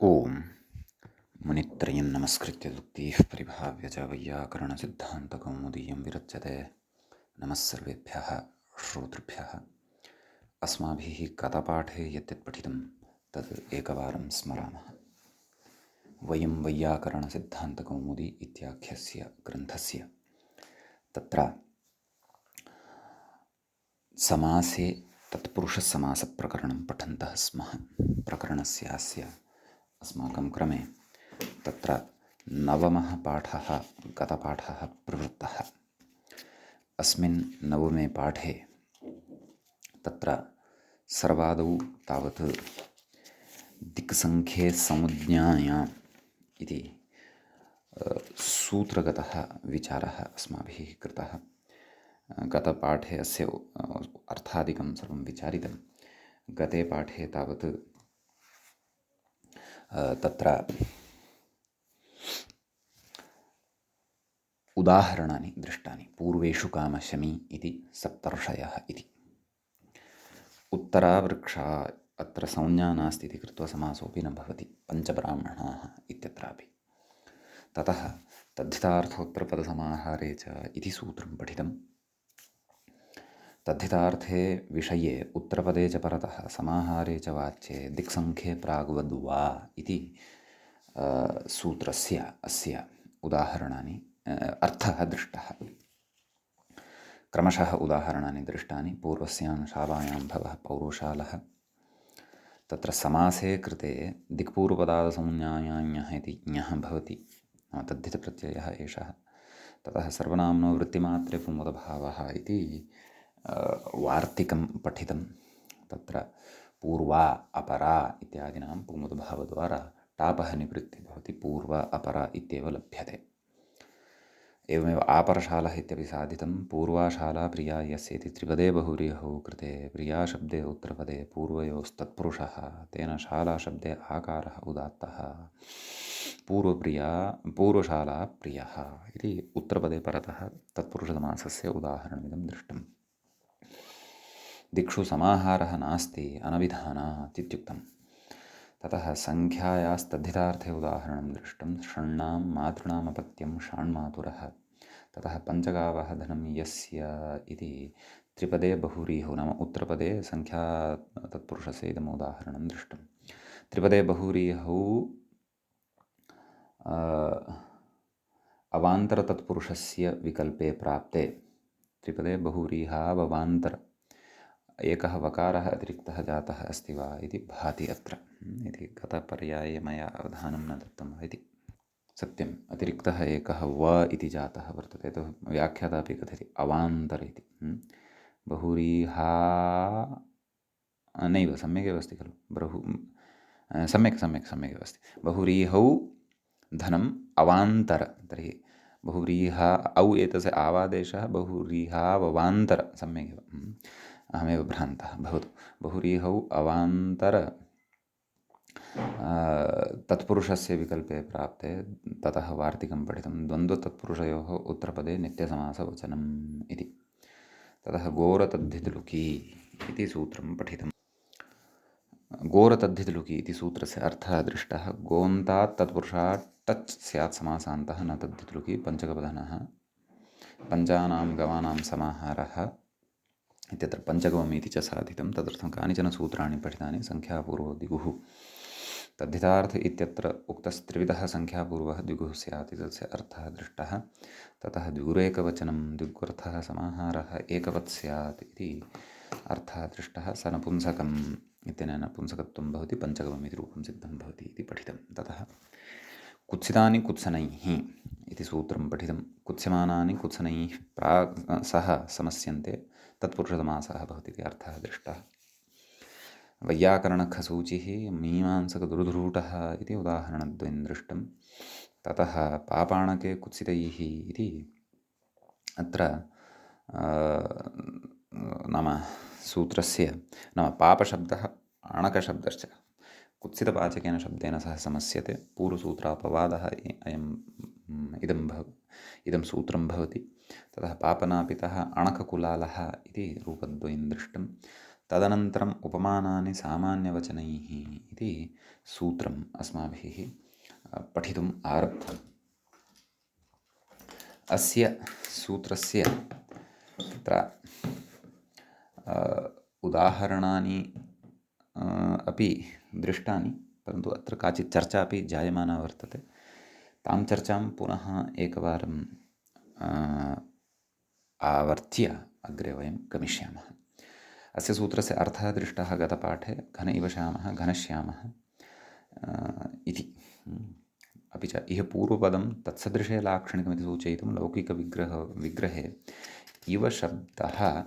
ओम मुनित्रयं नमस्कृत्य दुक्तिः परिभाव्य च वैयाकरणसिद्धान्तकौमुदीयं विरच्यते। नमः सर्वेभ्यः श्रोतृभ्यः। अस्माभिः गतपाठे यत् पठितं तद् एकवारं स्मरामः। वयं वैयाकरणसिद्धान्तकौमुदी इत्याख्यस्य ग्रन्थस्य तत्र समासे तत्पुरुषसमासप्रकरणं पठन्तः स्मः। प्रकरणस्यास्य अस्माकं क्रमे तत्र नवमः पाठः गतपाठः प्रवृत्तः। अस्मिन् नवमे पाठे तत्र सर्वादौ तावत् दिक्सङ्ख्ये समुज्ञायाम् इति सूत्रगतः विचारः अस्माभिः कृतः। गतपाठे अस्य अर्थादिकं सर्वं विचारितं। गते पाठे तावत् तत्र उदाहरणानि दृष्टानि। पूर्वेषु कामशमी इति सप्तर्षयः इति। उत्तरावृक्षा अत्र संज्ञा नास्ति इति कृत्वा समासोऽपि न भवति। पञ्चब्राह्मणाः इत्यत्रापि। ततः तद्धितार्थोत्तरपदसमाहारे च इति सूत्रं पठितं। तद्धितार्थे विषये उत्तरपदे च परतः समाहारे च वाच्ये दिक्सङ्ख्ये प्राग्वद्वा इति सूत्रस्य अस्य उदाहरणानि अर्थः दृष्टः। क्रमशः उदाहरणानि दृष्टानि। पूर्वस्यां शालायां भवः पौरुषालः। तत्र समासे कृते दिक्पूर्वपदादसंज्ञायाञः इति ज्ञः भवति, तद्धितप्रत्ययः एषः। ततः सर्वनाम्नो वृत्तिमात्रे पुंवदभावः इति वार्तिकं पठितं। तत्र पूर्वा अपरा इत्यादीनां पुंवदभावद्वारा टापः निवृत्तिः भवति। पूर्व अपरा इत्येव लभ्यते। एवमेव आपरशालः इत्यपि साधितं। पूर्वाशाला प्रिया यस्य इति त्रिपदे बहुव्रीहौ कृते प्रियाशब्दे उत्तरपदे पूर्वयोस्तत्पुरुषः तेन शालाशब्दे आकारः उदात्तः। पूर्वशाला प्रियः इति उत्तरपदे परतः तत्पुरुषसमासस्य उदाहरणमिदं दृष्टम्। दिक्षु समाहारः नास्ति अनभिधानात् इत्युक्तम्। ततः सङ्ख्यायास्तद्धितार्थे उदाहरणं दृष्टं। षण्णां मातॄणामपत्यं षाण्मातुरः। ततः पञ्चगावः धनं यस्य इति त्रिपदे बहुव्रीहौ नाम उत्तरपदे सङ्ख्या तत्पुरुषस्य इदम् उदाहरणं दृष्टं। त्रिपदे बहुव्रीहौ अवान्तरतत्पुरुषस्य विकल्पे प्राप्ते। त्रिपदे बहुव्रीहाववान्तर एकः वकारः अतिरिक्तः जातः अस्ति वा इति भाति अत्र इति गतपर्याये मया अवधानं न दत्तं वा इति। सत्यम्, अतिरिक्तः एकः व इति जातः वर्तते। यतो व्याख्याता अपि कथयति अवान्तर इति। बहुव्रीहा नैव सम्यगेव अस्ति खलु। सम्यगेव अस्ति। बहुव्रीहौ धनम् अवान्तर। तर्हि बहुव्रीहा औ एतस्य आवादेशः बहुव्रीहाववान्तर सम्यगेव। अहमेव भ्रान्तः भवतु। बहुव्रीहौ अवान्तर तत्पुरुषस्य विकल्पे प्राप्ते। ततः वार्तिकं पठितं। द्वन्द्वतत्पुरुषयोः उत्तरपदे नित्यसमासवचनम् इति। ततः गोरतद्धितलुकी इति सूत्रं पठितं। गोरतद्धितलुकी इति सूत्रस्य अर्थः दृष्टः। गोन्तात् तत्पुरुषात् टच् स्यात् समासान्तः न तद्धितलुकी पञ्चकपदनः पञ्चानां गवानां समाहारः इत्यत्र पञ्चगवम् इति च साधितं। तदर्थं कानिचन सूत्राणि पठितानि। सङ्ख्यापूर्वो द्विगुः तद्धितार्थ इत्यत्र उक्तस्त्रिविधः सङ्ख्यापूर्वः द्विगुः स्यात् इति तस्य अर्थः दृष्टः। ततः द्विगुरेकवचनं द्विगुर्थः समाहारः एकवत् स्यात् इति अर्थः दृष्टः। स नपुंसकम् इत्यनेन नपुंसकत्वं भवति, पञ्चगवम् इति रूपं सिद्धं भवति इति पठितं। ततः कुत्सितानि कुत्सनैः इति सूत्रं पठितं। कुत्स्यमानानि कुत्सनैः सह समस्यन्ते तत्पुरुषसमासः भवति इति अर्थः दृष्टः। वैयाकरणखसूचिः मीमांसकदुर्धूटः इति उदाहरणद्वयं दृष्टं। ततः पापाणके कुत्सितैः इति अत्र नाम सूत्रस्य नाम पापशब्दः अणकशब्दश्च कुत्सितवाचकेन शब्देन सह समस्यते। पूर्वसूत्रापवादः इदं सूत्रं भवति। ततः पापनापितः अणककुलालः इति रूपद्वयं दृष्टं। तदनन्तरम् उपमानानि सामान्यवचनैः इति सूत्रम् अस्माभिः पठितुम् आरब्धम्। अस्य सूत्रस्य तत्र उदाहरणानि अपि दृष्टानि, परन्तु अत्र काचित् चर्चा अपि जायमाना वर्तते। तां चर्चां पुनः एकवारं आवर्त्य अग्रे वयं गमिष्यामः। अस्य सूत्रस्य अर्थः दृष्टः गतपाठे, घन इव श्यामः घनश्यामः इति। अपि च इह पूर्वपदं तत्सदृशे लाक्षणिकमिति सूचयितुं लौकिकविग्रहे इव शब्दः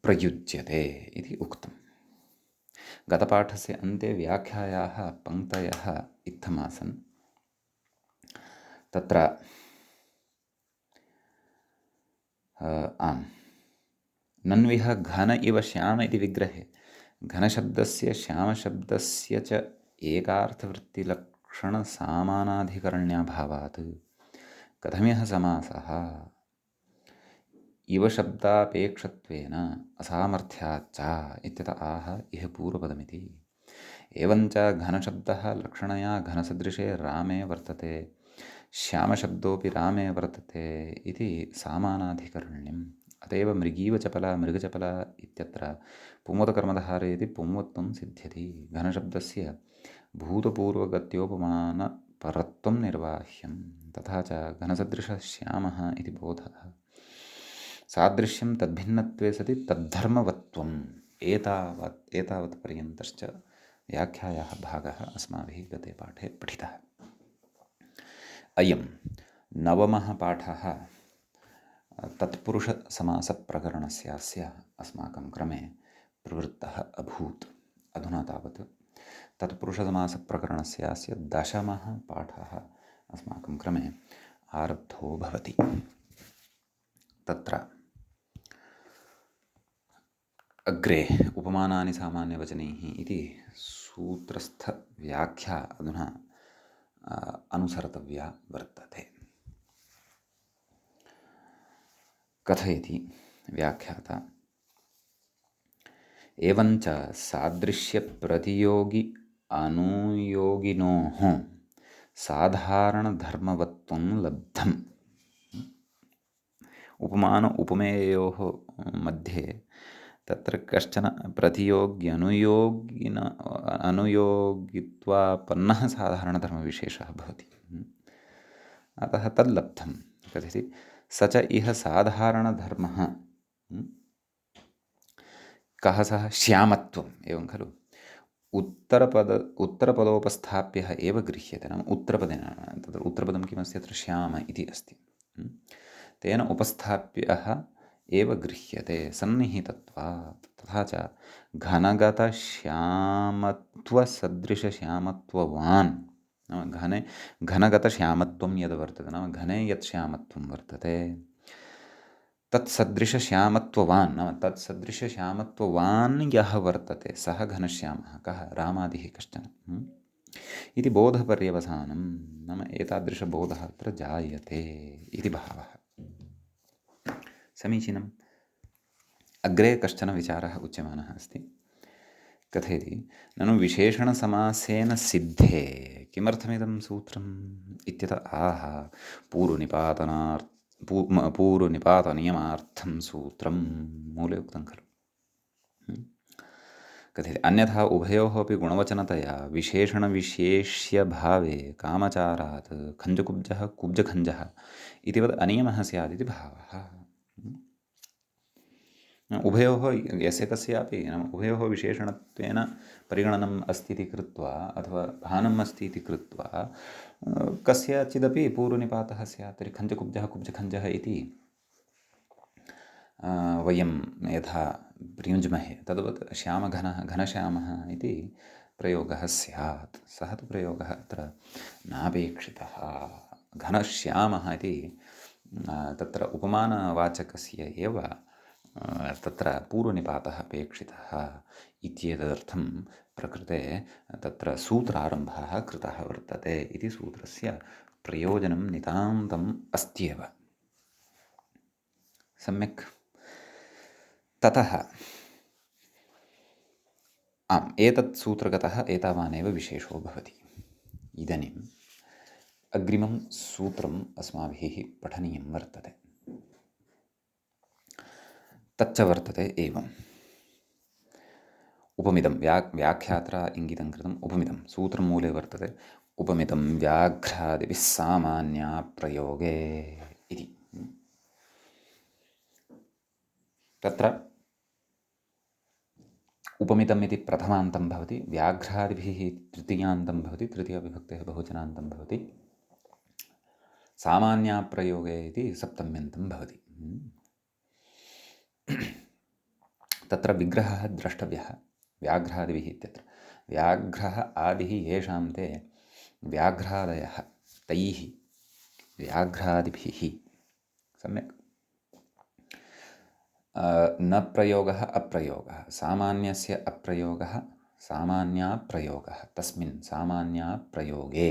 प्रयुज्यते इति उक्तम्। गतपाठस्य अन्ते व्याख्यायाः पङ्क्तयः इत्थमासन्। तत्र नन्विह घन इव श्याम इति विग्रहे घनशब्दस्य श्यामशब्दस्य च एकार्थवृत्तिलक्षणसामानाधिकरण्याभावात् कथमिह समासः इव शब्दापेक्षत्वेन असामर्थ्याच्च इत्यत आह इह पूर्वपदमिति। एवञ्च घनशब्दः लक्षणया घनसदृशे रामे वर्तते, श्यामशब्दोऽपि रामे वर्तते इति सामानाधिकरण्यम्। अतएव मृगीवचपला मृगचपला इत्यत्र पुंवतकर्मधारे इति पुंवत्वं सिद्ध्यति। घनशब्दस्य भूतपूर्वगत्योपमानपरत्वं निर्वाह्यं। तथा च घनसदृशश्यामः इति बोधः। सादृश्यं तद्भिन्नत्वे सति तद्धर्मवत्वम्। एतावत् पर्यन्तश्च व्याख्यायाः भागः अस्माभिः गते पाठे पठितः। अयं नवमः पाठः तत्पुरुषसमासप्रकरणस्यास्य अस्माकं क्रमे प्रवृत्तः अभूत्। अधुना तावत् तत्पुरुषसमासप्रकरणस्यास्य दशमः पाठः अस्माकं क्रमे आरब्धो भवति। तत्र अग्रे उपमानानि सामान्यवचनैः इति सूत्रस्थव्याख्या अधुना अनुसर्तव्या वर्तते। कथयति व्याख्याता। एवञ्च सादृश्यप्रतियोगि अनुयोगिनोः साधारणधर्मवत्वं लब्धम्। उपमान उपमेयोः मध्ये तत्र कश्चन अनुयोगित्वापन्नः साधारणधर्मविशेषः भवति। अतः तल्लब्धं कथयति। स च इह साधारणधर्मः कः सः श्यामत्वम्। एवं खलु उत्तरपदोपस्थाप्यः एव गृह्यते। नाम उत्तरपदेन, तत्र उत्तरपदं किमस्ति, अत्र श्याम इति अस्ति। तेन उपस्थाप्यः एव गृह्यते सन्निहितत्वात्। तथा च घनगतश्यामत्वसदृशश्यामत्ववान्, नाम घनगतश्यामत्वं यद् वर्तते, नाम घने यत् श्यामत्वं वर्तते, तत्सदृशश्यामत्ववान्, नाम तत्सदृशश्यामत्ववान् यः वर्तते सः घनश्यामः। कः? रामादिः कश्चन इति बोधपर्यवसानं। नाम एतादृशबोधः अत्र जायते इति भावः। समीचीनम्। अग्रे कश्चन विचारः उच्यमानः अस्ति। कथयति। ननु विशेषणसमासेन सिद्धे किमर्थमिदं सूत्रम् इत्यत आह पूर्वनिपातनियमार्थं सूत्रं मूले उक्तं खलु। कथयति। अन्यथा उभयोः अपि गुणवचनतया विशेषणविशेष्यभावे कामचारात् खञ्जकुब्जः कुब्जखञ्जः इतिवत् अनियमः स्यात् इति भावः। उभयोः यस्य कस्यापि, नाम उभयोः विशेषणत्वेन परिगणनम् अस्ति इति कृत्वा अथवा भानम् अस्ति इति कृत्वा कस्यचिदपि पूर्वनिपातः स्यात्। तर्हि खञ्जकुब्जः कुब्जखञ्जः इति वयं यथा प्रयुञ्ज्महे तद्वत् श्यामघनः घनश्यामः इति प्रयोगः स्यात्। सः तु प्रयोगः अत्र नापेक्षितः। घनश्यामः इति तत्र उपमानवाचकस्य एव तत्र पूर्वनिपातः अपेक्षितः इत्येतदर्थं प्रकृते तत्र सूत्रारम्भः कृतः वर्तते इति सूत्रस्य प्रयोजनं नितान्तम् अस्त्येव। सम्यक्। ततः आम् एतत् सूत्रगतः एतावानेव विशेषो भवति। इदानीम् अग्रिमं सूत्रम् अस्माभिः पठनीयं वर्तते। तच्च वर्तते एवम्। उपमिदं व्याख्यात्रा इङ्गितं कृतम् उपमिदं सूत्रमूले वर्तते उपमिदं व्याघ्रादिभिः सामान्या प्रयोगे इति। तत्र उपमितम् इति प्रथमान्तं भवति, व्याघ्रादिभिः तृतीयान्तं भवति, तृतीयविभक्तेः बहुवचनान्तं भवति, सामान्या प्रयोगे इति सप्तम्यन्तं भवति। तत्र विग्रहः द्रष्टव्यः व्याघ्रादिभिः इत्यत्र। व्याघ्रः आदिः येषां ते व्याघ्रादयः तैः व्याघ्रादिभिः सम्यक् न प्रयोगः अप्रयोगः, सामान्यस्य अप्रयोगः सामान्याप्रयोगः, तस्मिन् सामान्याप्रयोगे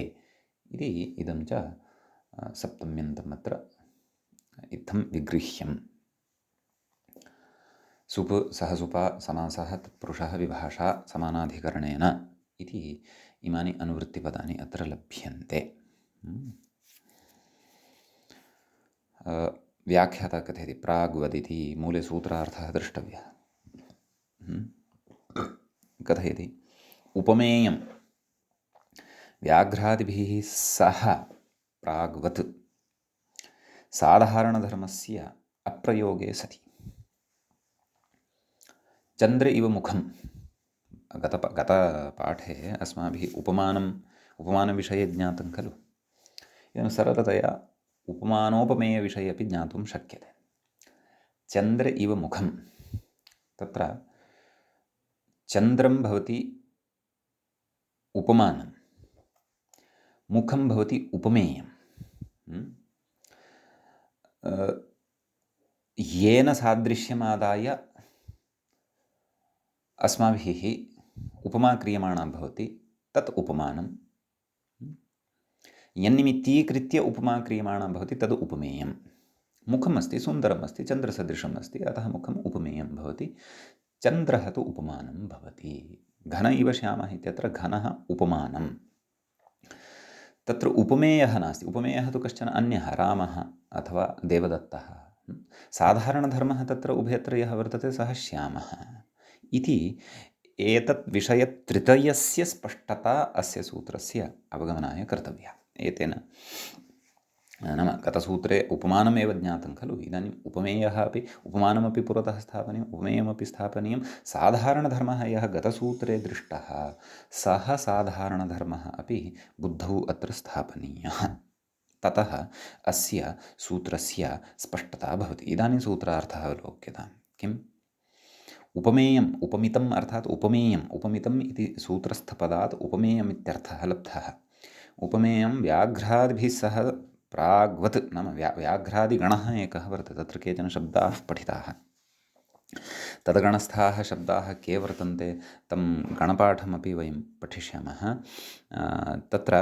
इति इदं च सप्तम्यन्तम् अत्र इत्थं विगृह्यम्। सुप् सह सुपा समासः तत्पुरुषः विभाषा समानाधिकरणेन इति इमानि अनुवृत्तिपदानि अत्र लभ्यन्ते। व्याख्याता कथयति प्राग्वदिति मूले सूत्रार्थः द्रष्टव्यः। कथयति उपमेयं व्याघ्रादिभिः सह प्राग्वत् साधारणधर्मस्य अप्रयोगे सति चन्द्र इव मुखं। गतपाठे अस्माभिः उपमानविषये ज्ञातं खलु। इदं सरलतया उपमानोपमेयविषये अपि ज्ञातुं शक्यते। चन्द्र इव मुखं, तत्र चन्द्रं भवति उपमानं, मुखं भवति उपमेयं। येन सादृश्यमादाय अस्माभिः उपमा क्रियमाणा भवति तत् उपमानं, यन्निमित्तीकृत्य उपमा क्रियमाणा भवति तद् उपमेयं। मुखम् अस्ति, सुन्दरम् अस्ति, चन्द्रसदृशम् अस्ति, अतः मुखम् उपमेयं भवति। चन्द्रः तु उपमानं भवति। घन इव श्यामः इत्यत्र घनः उपमानं। तत्र उपमेयः नास्ति। उपमेयः तु कश्चन अन्यः, रामः अथवा देवदत्तः। साधारणधर्मः तत्र उभयत्र यः वर्तते सः श्यामः इति एतत् विषयत्रितयस्य स्पष्टता अस्य सूत्रस्य अवगमनाय कर्तव्या। एतेन नाम गतसूत्रे उपमानमेव ज्ञातं खलु। इदानीम् उपमेयः अपि, उपमानमपि पुरतः स्थापनीयम्, उपमेयमपि स्थापनीयं। साधारणधर्मः यः गतसूत्रे दृष्टः सः साधारणधर्मः अपि बुद्धौ अत्र स्थापनीयः। ततः अस्य सूत्रस्य स्पष्टता भवति। इदानीं सूत्रार्थः अवलोक्यताम्। किम्? उपमेयम्, उपमितम् अर्थात् उपमेयम्, उपमितम् इति सूत्रस्थपदात् उपमेयम् इत्यर्थः लब्धः। उपमेयं व्याघ्रादिभिः सह प्राग्वत्, नाम व्याघ्रादिगणः एकः वर्तते। तत्र केचन शब्दाः पठिताः, तद्गणस्थाः शब्दाः के वर्तन्ते तं गणपाठमपि वयं पठिष्यामः। तत्र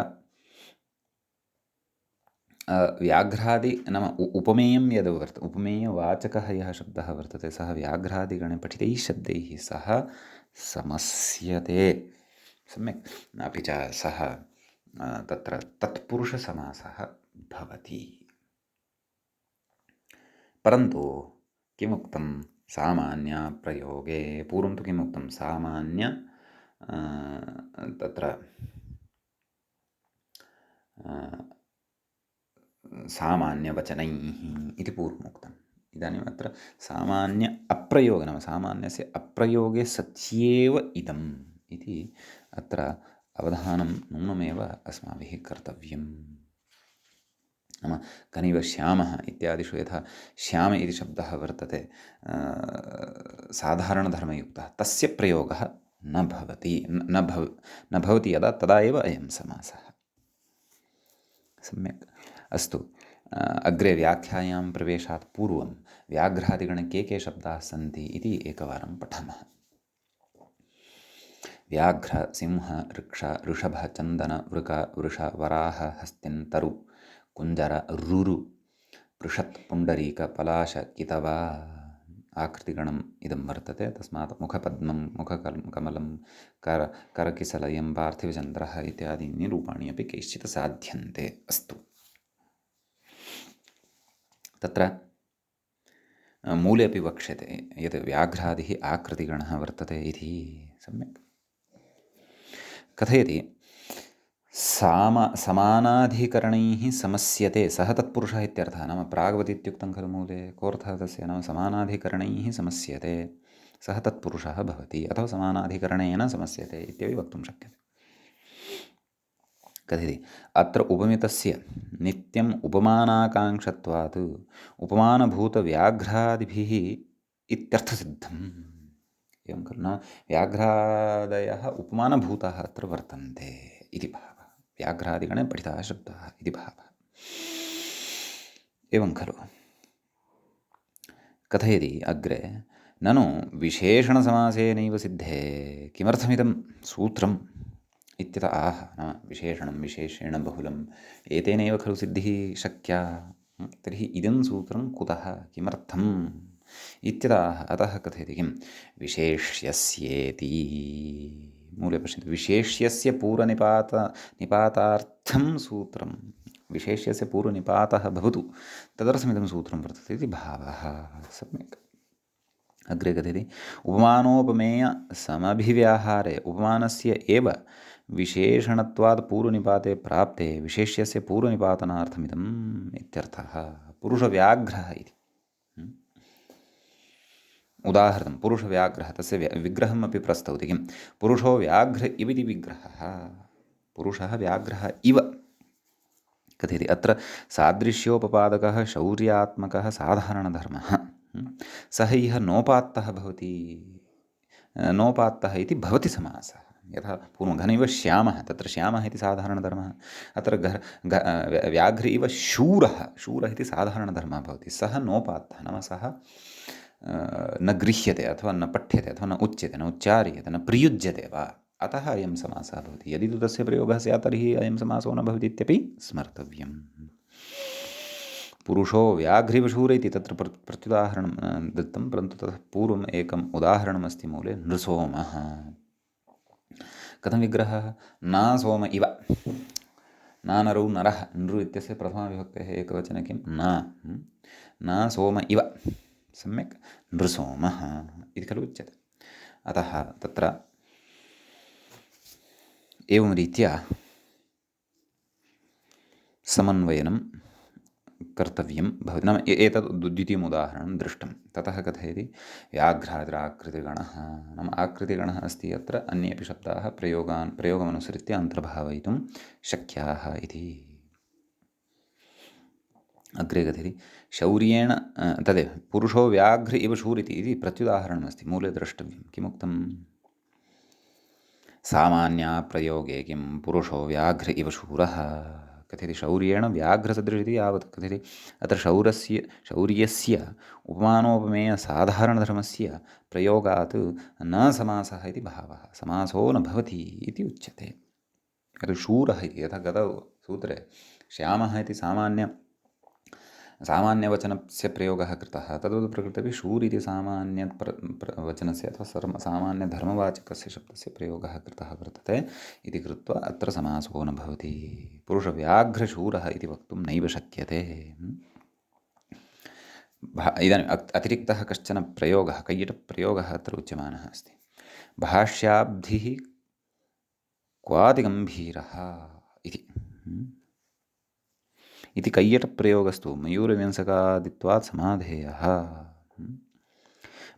व्याघ्रादि नाम उपमेयं यद् वर्तते, उपमेयवाचकः यः शब्दः वर्तते सः व्याघ्रादिगणे पठितैः शब्दैः सह समस्यते। सम्यक्। अपि च सः तत्र तत्पुरुषसमासः भवति। परन्तु किमुक्तं सामान्यप्रयोगे, पूर्वं तु किमुक्तं सामान्य तत्र सामान्यवचनैः इति पूर्वमुक्तम्। इदानीम् अत्र सामान्य अप्रयोग, नाम सामान्यस्य अप्रयोगे सत्येव इदम् इति अत्र अवधानं नूनमेव अस्माभिः कर्तव्यम्। नाम घनिव श्यामः इत्यादिषु यथा श्याम इति शब्दः वर्तते साधारणधर्मयुक्तः, तस्य प्रयोगः न भवति यदा, तदा एव अयं समासः। सम्यक्। अस्तु, अग्रे व्याख्यायां प्रवेशात् पूर्वं व्याघ्रादिगणे के शब्दाः सन्ति इति एकवारं पठामः। व्याघ्र, सिंह, ऋक्ष, ऋषभ, चन्दन, वृक, वृष, वराह, हस्तिन्, तरु, कुञ्जर, रुरु, पृषत्, पुण्डरीक, पलाश, कितवा आकृतिगणम् इदं वर्तते। तस्मात् मुखपद्मं, मुखकमलं, करकिसलयं, पार्थिवचन्द्रः इत्यादीनि रूपाणि अपि कैश्चित् साध्यन्ते। अस्तु, तत्र मूले अपि वक्ष्यते यत् व्याघ्रादिः आकृतिगणः वर्तते इति। सम्यक् कथयति, समानाधिकरणैः समस्यते सः तत्पुरुषः इत्यर्थः। नाम प्राग्वत् इत्युक्तं खलु मूले। कोऽर्थः तस्य? नाम समानाधिकरणैः समस्यते सः तत्पुरुषः भवति, अथवा समानाधिकरणेन समस्यते इत्यपि वक्तुं शक्यते। कथयति, अत्र उपमितस्य नित्यम् उपमानाकाङ्क्षत्वात् उपमानभूतव्याघ्रादिभिः इत्यर्थसिद्धम्। एवं खलु, नाम व्याघ्रादयः उपमानभूताः अत्र वर्तन्ते इति भावः। व्याघ्रादिगणे पठिताः शब्दाः इति भावः। एवं खलु। कथयति अग्रे, ननु विशेषणसमासेनैव सिद्धे किमर्थमिदं सूत्रम् इत्यतः आह। नाम विशेषणं विशेषेण बहुलम् एतेनैव खलु सिद्धिः शक्या। तर्हि इदं सूत्रं कुतः, किमर्थम् इत्यतः अतः कथयति किं, विशेष्यस्येति। मूले पश्यन्तु, विशेष्यस्य निपातार्थं सूत्रं, विशेष्यस्य पूर्वनिपातः भवतु तदर्थमिदं सूत्रं वर्तते इति भावः। सम्यक्। अग्रे कथयति, उपमानोपमेय समभिव्याहारे उपमानस्य एव विशेषणत्वात् पूर्वनिपाते प्राप्ते विशेष्यस्य पूर्वनिपातनार्थमिदम् इत्यर्थः। पुरुषव्याघ्रः इति उदाहरणं, पुरुषव्याघ्रः, तस्य विग्रहम् अपि प्रस्तौति। किं, पुरुषो व्याघ्र इति विग्रहः, पुरुषः व्याघ्रः इव। कथयति, अत्र सादृश्योपपादकः शौर्यात्मकः साधारणधर्मः सः इह नोपात्तः भवति, नोपात्तः इति भवति समासः। यथा पूर्वं घन इव श्यामः, तत्र श्यामः इति साधारणधर्मः। अत्र व्याघ्र इव शूरः, शूरः इति साधारणधर्मः भवति। सः नोपात्तः, नाम सः न गृह्यते अथवा न पठ्यते अथवा न उच्यते, न उच्चार्यते, न प्रयुज्यते वा, अतः अयं समासः भवति। यदि तु तस्य प्रयोगः स्यात् तर्हि अयं समासो न भवति इत्यपि स्मर्तव्यम्। पुरुषो व्याघ्रिवशूर इति तत्र प्रत्युदाहरणं दत्तं, परन्तु ततः पूर्वम् एकम् उदाहरणमस्ति मूले, नृसोमः। कथं विग्रहः? न सोम इव, नानरौ नरः, नृ इत्यस्य प्रथमाविभक्तेः एकवचने किं, न सोम इव। सम्यक्, नृसोमः इति खलु उच्यते। अतः तत्र एवं रीत्या समन्वयनं कर्तव्यं भवति। नाम एतद् द्वितीयम् उदाहरणं दृष्टं। ततः कथयति, व्याघ्रादिराकृतिगणः, नाम आकृतिगणः अस्ति, अत्र अन्येपि शब्दाः प्रयोगमनुसृत्य अन्तर्भावयितुं शक्याः इति। अग्रे कथयति, शौर्येण तदेव पुरुषो व्याघ्र इव शूरिति इति प्रत्युदाहरणमस्ति, मूले द्रष्टव्यं। किमुक्तं? सामान्याप्रयोगे किं, पुरुषो व्याघ्र इव शूरः। कथयति, शौर्येण व्याघ्रसदृशमिति यावत् कथयति। अत्र शौर्यस्य उपमानोपमेयसाधारणधर्मस्य प्रयोगात् न समासः इति भावः, समासो न भवति इति उच्यते। यत् शूरः इति, यथा गतसूत्रे श्यामः इति सामान्यवचनस्य प्रयोगः कृतः, तद्वत् प्रकृतेपि शूर् इति वचनस्य अथवा सामान्यधर्मवाचकस्य शब्दस्य प्रयोगः कृतः वर्तते इति कृत्वा अत्र समासो न भवति। पुरुषव्याघ्रशूरः इति वक्तुं नैव शक्यते। इदानीम् अतिरिक्तः कश्चन प्रयोगः, कैयटप्रयोगः अत्र उच्यमानः अस्ति। भाष्याब्धिः क्वातिगम्भीरः इति कैयटप्रयोगस्तु मयूरव्यंसकादित्वात् समाधेयः।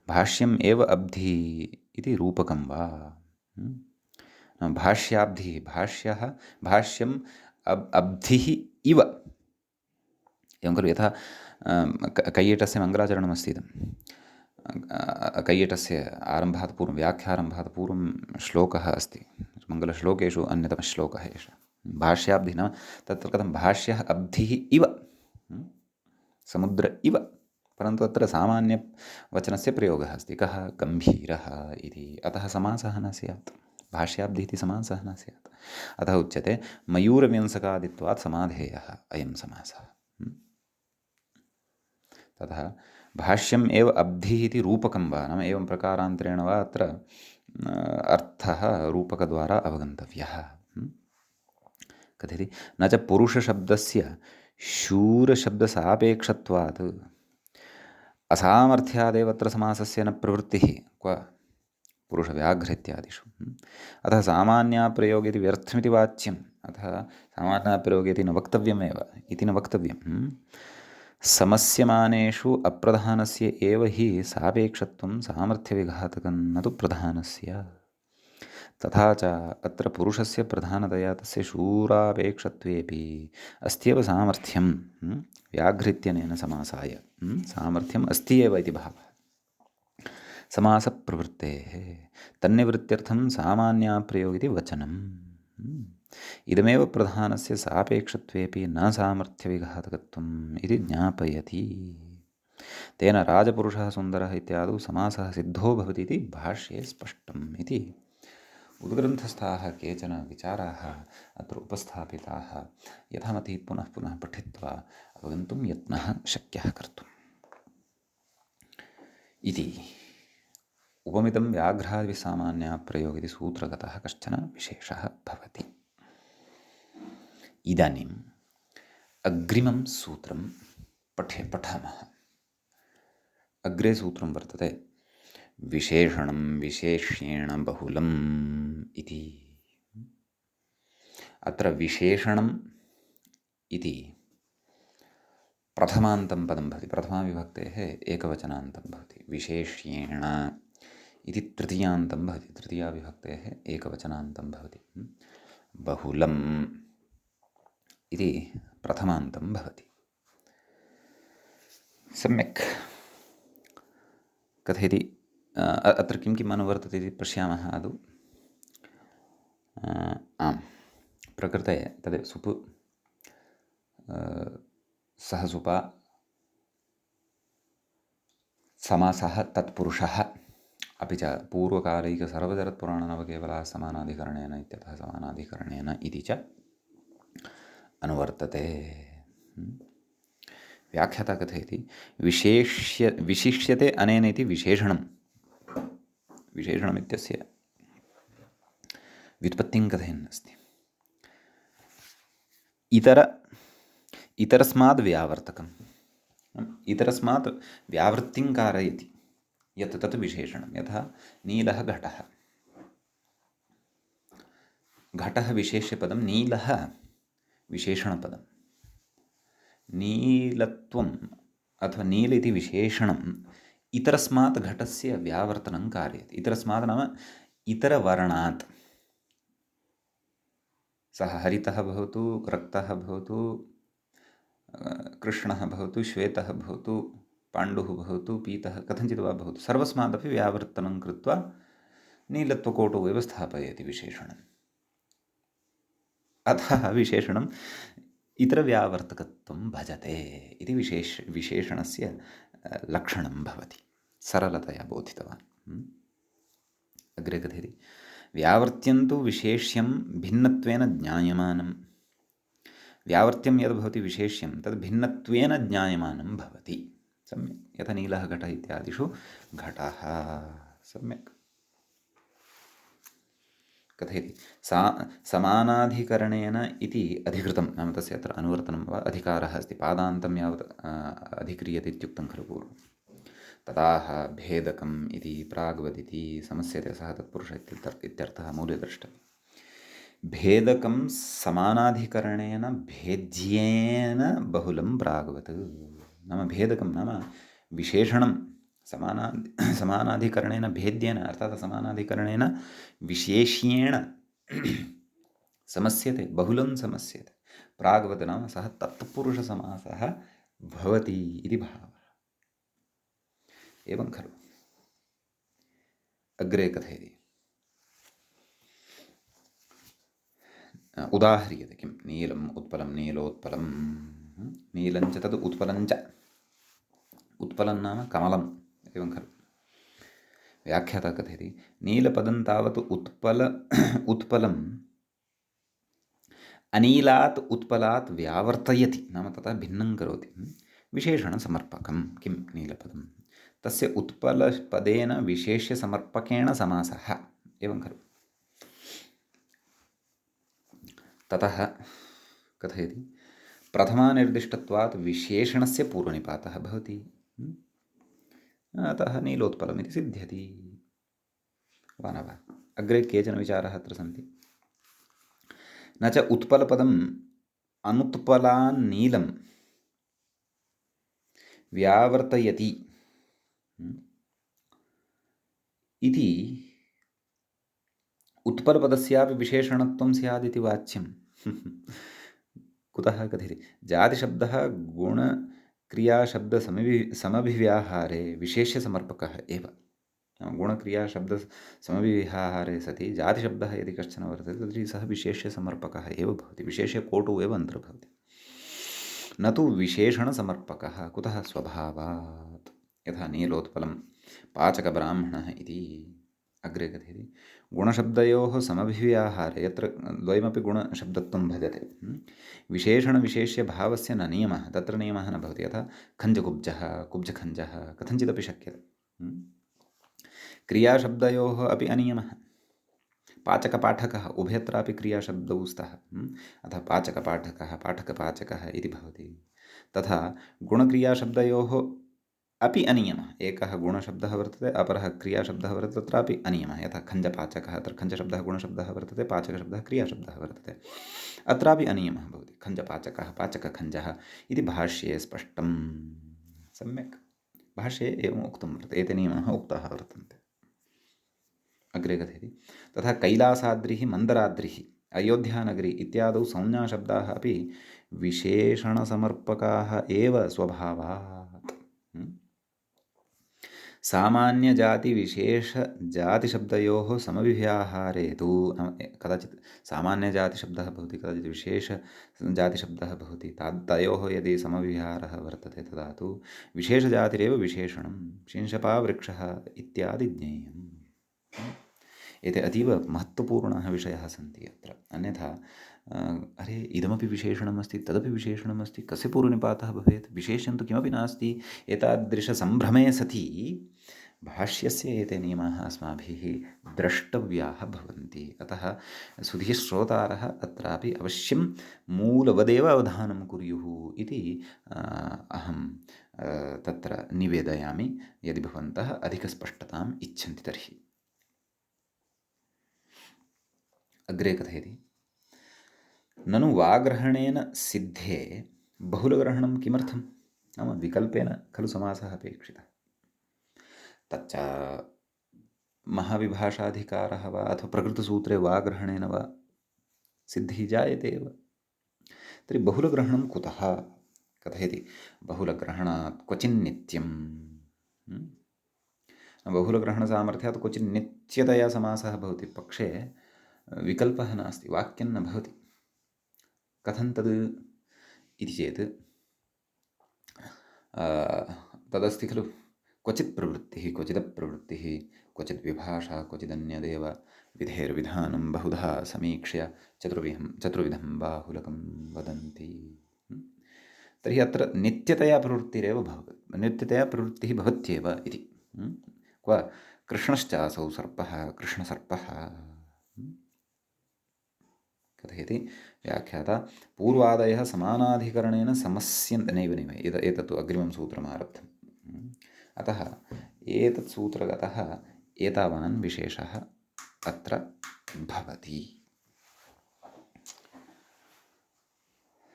भाष्यम् एव अब्धिः इति रूपकं वा? भाष्याब्धिः, भाष्यम् अब्धिः इव। एवं खलु, यथा कैयटस्य मङ्गलाचरणमस्ति इदं। कैयटस्य आरम्भात् पूर्वं, व्याख्यारम्भात् पूर्वं श्लोकः अस्ति। मङ्गलश्लोकेषु अन्यतमः श्लोकः एषः। भाष्याब्धिः नाम तत्र कथं, भाष्यः अब्धिः इव, समुद्र इव, परन्तु अत्र सामान्यवचनस्य प्रयोगः अस्ति। कः? गम्भीरः इति। अतः समासः न स्यात्, भाष्याब्धिः इति समासः न स्यात्। अतः उच्यते मयूरव्यंसकादित्वात् समाधेयः अयं समासः। ततः भाष्यम् एव अब्धिः इति रूपकं वा, नाम एवं प्रकारान्तरेण वा अत्र अर्थः रूपकद्वारा अवगन्तव्यः। कथयति न च पुरुषशब्दस्य शूरशब्दसापेक्षत्वात् असामर्थ्यादेव अत्र समासस्य न प्रवृत्तिः क्व पुरुषव्याघ्र इत्यादिषु। अतः सामान्याप्रयोगे इति व्यर्थमिति वाच्यम्। अतः सामान्याप्रयोगे इति न वक्तव्यमेव इति न वक्तव्यं। समस्यमानेषु अप्रधानस्य एव हि सापेक्षत्वं सामर्थ्यविघातकं न तु प्रधानस्य। तथा च अत्र पुरुषस्य प्रधानतया तस्य शूरापेक्षत्वेपि अस्त्येव सामर्थ्यं व्याघ्रित्यनेन समासाय सामर्थ्यम् अस्ति एव इति भावः। समासप्रवृत्तेः तन्निवृत्त्यर्थं सामान्याप्रयोग इति वचनम्। इदमेव प्रधानस्य सापेक्षत्वेपि न सामर्थ्यविघातकत्वम् इति ज्ञापयति। तेन राजपुरुषः सुन्दरः इत्यादौ समासः सिद्धो भवति इति भाष्ये स्पष्टम् इति उद्ग्रन्थस्थाः केचन विचाराः अत्र उपस्थापिताः। यथामति पुनः पुनः पठित्वा अवगन्तुं यत्नः शक्यः कर्तुम् इति। उपमितं व्याघ्रादिसामान्याप्रयोग इति सूत्रगतः कश्चन विशेषः भवति। इदानीम् अग्रिमं सूत्रं पठामः। अग्रे सूत्रं वर्तते विशेषणं विशेष्येण बहुलम् इति। अत्र विशेषणम् इति प्रथमान्तं पदं भवति, प्रथमाविभक्तेः एकवचनान्तं भवति। विशेष्येण इति तृतीयान्तं भवति, तृतीयाविभक्तेः एकवचनान्तं भवति। बहुलम् इति प्रथमान्तं भवति। सम्यक् कथयति। अत्र किं किम् अनुवर्तते इति पश्यामः आदौ। आम्, प्रकृते तद् सुप् सः सुपा समासः तत्पुरुषः अपि च पूर्वकालैकसर्वजरत्पुराणनवकेवलाः समानाधिकरणेन इत्यतः समानाधिकरणेन इति च अनुवर्तते। व्याख्याता कथयति विशिष्यते अनेन इति विशेषणम् इत्यस्य व्युत्पत्तिं कथयन् अस्ति। इतरस्माद् व्यावर्तकम्, इतरस्मात् व्यावृत्तिं कारयति यत् तत् विशेषणं। यथा नीलः घटः, घटः विशेष्यपदं, नीलः विशेषणपदं। नीलत्वम् अथवा नील इति विशेषणम् इतरस्मात् घटस्य व्यावर्तनं कारयति। इतरस्मात् नाम इतरवर्णात्। सः हरितः भवतु, रक्तः भवतु, कृष्णः भवतु, श्वेतः भवतु, पाण्डुः भवतु, पीतः कथञ्चित् वा भवतु, सर्वस्मादपि व्यावर्तनं कृत्वा नीलत्वकोटौ एव स्थापयति विशेषणम्। अतः विशेषणम् इतरव्यावर्तकत्वं भजते इति विशेषणस्य लक्षणं भवति। सरलतया बोधितवान्। अग्रे कथयति व्यावर्त्यन्तु विशेष्यं भिन्नत्वेन ज्ञायमानं। व्यावर्त्यं यद् भवति विशेष्यं तद् भिन्नत्वेन ज्ञायमानं भवति। सम्यक्। यथा नीलः घटः इत्यादिषु घटः। सम्यक् कथयति समानाधिकरणेन इति अधिकृतं, नाम तस्य अत्र अनुवर्तनं वा अधिकारः अस्ति। पादान्तं यावत् अधिक्रियते इत्युक्तं खलु पूर्वं। तदाह भेदकम् इति प्राग्वदिति समस्यते, सः तत्पुरुष इत्यर्थः मूल्यद्रष्टव्यः। भेदकं समानाधिकरणेन भेद्येन बहुलं प्राग्वत्। नाम भेदकं नाम विशेषणं समानाधिकरणेन भेद्येन, अर्थात् समानाधिकरणेन विशेष्येण समस्यते, बहुलं समस्यते। प्राग्वत् नाम सः तत्पुरुषसमासः भवति इति भावः। एवं खलु। अग्रे कथयति उदाह्रियते किं नीलम् उत्पलं नीलोत्पलं। नीलञ्च तद् उत्पलञ्च। उत्पलं नाम कमलम्। एवं खलु। व्याख्याता कथयति नीलपदं तावत् उत्पलम् अनीलात् उत्पलात् व्यावर्तयति, नाम तथा भिन्नं करोति। विशेषणसमर्पकं किं नीलपदं तस्य उत्पलपदेन विशेष्यसमर्पकेण समासः एवं खलु। ततः कथयति प्रथमानिर्दिष्टत्वात् विशेषणस्य पूर्वनिपातः भवति, अतः नीलोत्पलमिति सिद्ध्यति वा न वा। अग्रे केचन विचाराः अत्र सन्ति। न च उत्पलपदम् अनुत्पलान् नीलं व्यावर्तयति इति उत्पलपदस्यापि विशेषणत्वं स्यादिति वाच्यं। कुतः कथयति जातिशब्दः गुणक्रियाशब्दसमभिव्याहारे विशेष्यसमर्पकः एव। गुणक्रियाशब्दसमभिव्याहारे सति जातिशब्दः यदि कश्चन वर्तते तर्हि सः विशेष्यसमर्पकः एव भवति, विशेष्यकोटौ एव अन्तर्भवति, न तु विशेषणसमर्पकः। कुतः? स्वभावात्। यथा नीलोत्पलं पाचकब्राह्मणः इति अग्रे कथयति गुणशब्दयोः समभिव्याहारे यत्र द्वयमपि गुणशब्दत्वं भजते विशेषणविशेष्यभावस्य न नियमः, तत्र नियमः न भवति। यथा खञ्जकुब्जः कुब्जखञ्जः कथञ्चिदपि शक्यते। क्रियाशब्दयोः अपि अनियमः। पाचकपाठकः उभयत्रापि क्रियाशब्दौ स्तः, अतः पाचकपाठकः पाठकपाचकः इति भवति। तथा गुणक्रियाशब्दयोः अपि अनियमः। एकः गुणशब्दः वर्तते, अपरः क्रियाशब्दः वर्तते, तत्रापि अनियमः। यथा खञ्जपाचकः, अत्र खञ्जशब्दः गुणशब्दः वर्तते, पाचकशब्दः क्रियाशब्दः वर्तते, अत्रापि अनियमः भवति। खञ्जपाचकः पाचकखञ्जः इति भाष्ये स्पष्टं। सम्यक् भाष्ये एवम् उक्तं वर्तते, एते नियमाः उक्ताः वर्तन्ते। अग्रे कथयति तथा कैलासाद्रिः मन्दराद्रिः अयोध्यानगरी इत्यादौ संज्ञाशब्दाः अपि विशेषणसमर्पकाः एव स्वभावात्। सामान्यजातिविशेषजातिशब्दयोः समविव्याहारे तु कदाचित् सामान्यजातिशब्दः भवति, कदाचित् विशेषजातिशब्दः भवति, तयोः यदि समविहारः वर्तते तदा तु विशेषजातिरेव विशेषणं। शिंशपावृक्षः इत्यादि ज्ञेयम्। एते अतीव महत्त्वपूर्णाः विषयाः सन्ति अत्र। अन्यथा अरे इदमपि विशेषणमस्ति तदपि विशेषणमस्ति, कस्य पूर्वनिपातः भवेत्, विशेष्यं तु किमपि नास्ति, एतादृशसम्भ्रमे सति भाष्यस्य एते नियमाः अस्माभिः द्रष्टव्याः भवन्ति। अतः सुधीः श्रोतारः अत्रापि अवश्यं मूलवदेव अवधानं कुर्युः इति अहं तत्र निवेदयामि, यदि भवन्तः अधिकस्पष्टताम् इच्छन्ति तर्हि। अग्रे कथयति ननु वाग्रहणेन सिद्धे बहुलग्रहणं किमर्थं? नाम विकल्पेन खलु समासः अपेक्षितः। तच्च महाविभाषाधिकारः वा अथवा प्रकृतसूत्रे वाग्रहणेन वा सिद्धिः जायते एव। तर्हि बहुलग्रहणं कुतः? कथयति बहुलग्रहणात् क्वचिन्नित्यं। बहुलग्रहणसामर्थ्यात् क्वचिन्नित्यतया समासः भवति, पक्षे विकल्पः नास्ति, वाक्यं न भवति। कथं तद् इति चेत् तदस्ति खलु क्वचित् प्रवृत्तिः क्वचिदप्रवृत्तिः क्वचित् विभाषा क्वचिदन्यदेव विधेर्विधानं बहुधा समीक्ष्य चतुर्विधं बाहुलकं वदन्ति। तर्हि अत्र नित्यतया प्रवृत्तिरेव नित्यतया प्रवृत्तिः भवत्येव इति। क्व कृष्णश्चासौ सर्पः कृष्णसर्पः कथयति व्याख्याता पूर्वादयः समानाधिकरणेन समस्यन्ते। नैव एतत्तु अग्रिमं सूत्रमारब्धम्। अतः एतत् सूत्रगतः एतावान् विशेषः अत्र भवति।